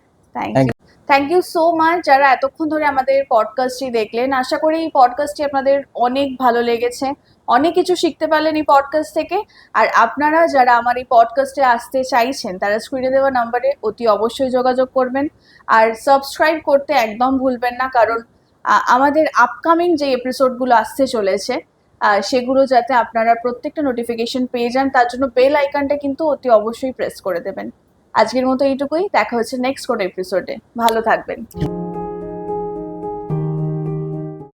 থ্যাংক ইউ সো মাচ যারা এতক্ষণ ধরে আমাদের পডকাস্টটি দেখলেন। আশা করি এই পডকাস্টটি আপনাদের অনেক ভালো লেগেছে, অনেক কিছু শিখতে পারলেন এই পডকাস্ট থেকে। আর আপনারা যারা আমার এই পডকাস্টে আসতে চাইছেন তারা স্ক্রিনে দেওয়া নাম্বারে অতি অবশ্যই যোগাযোগ করবেন। আর সাবস্ক্রাইব করতে একদম ভুলবেন না, কারণ আমাদের আপকামিং যে এপিসোডগুলো আসতে চলেছে সেগুলো যাতে আপনারা প্রত্যেকটা নোটিফিকেশন পেয়ে যান, তার জন্য বেল আইকনটা কিন্তু অতি অবশ্যই প্রেস করে দেবেন। আজকের মতো এইটুকুই, দেখা হচ্ছে নেক্সট কোনো এপিসোডে। ভালো থাকবেন।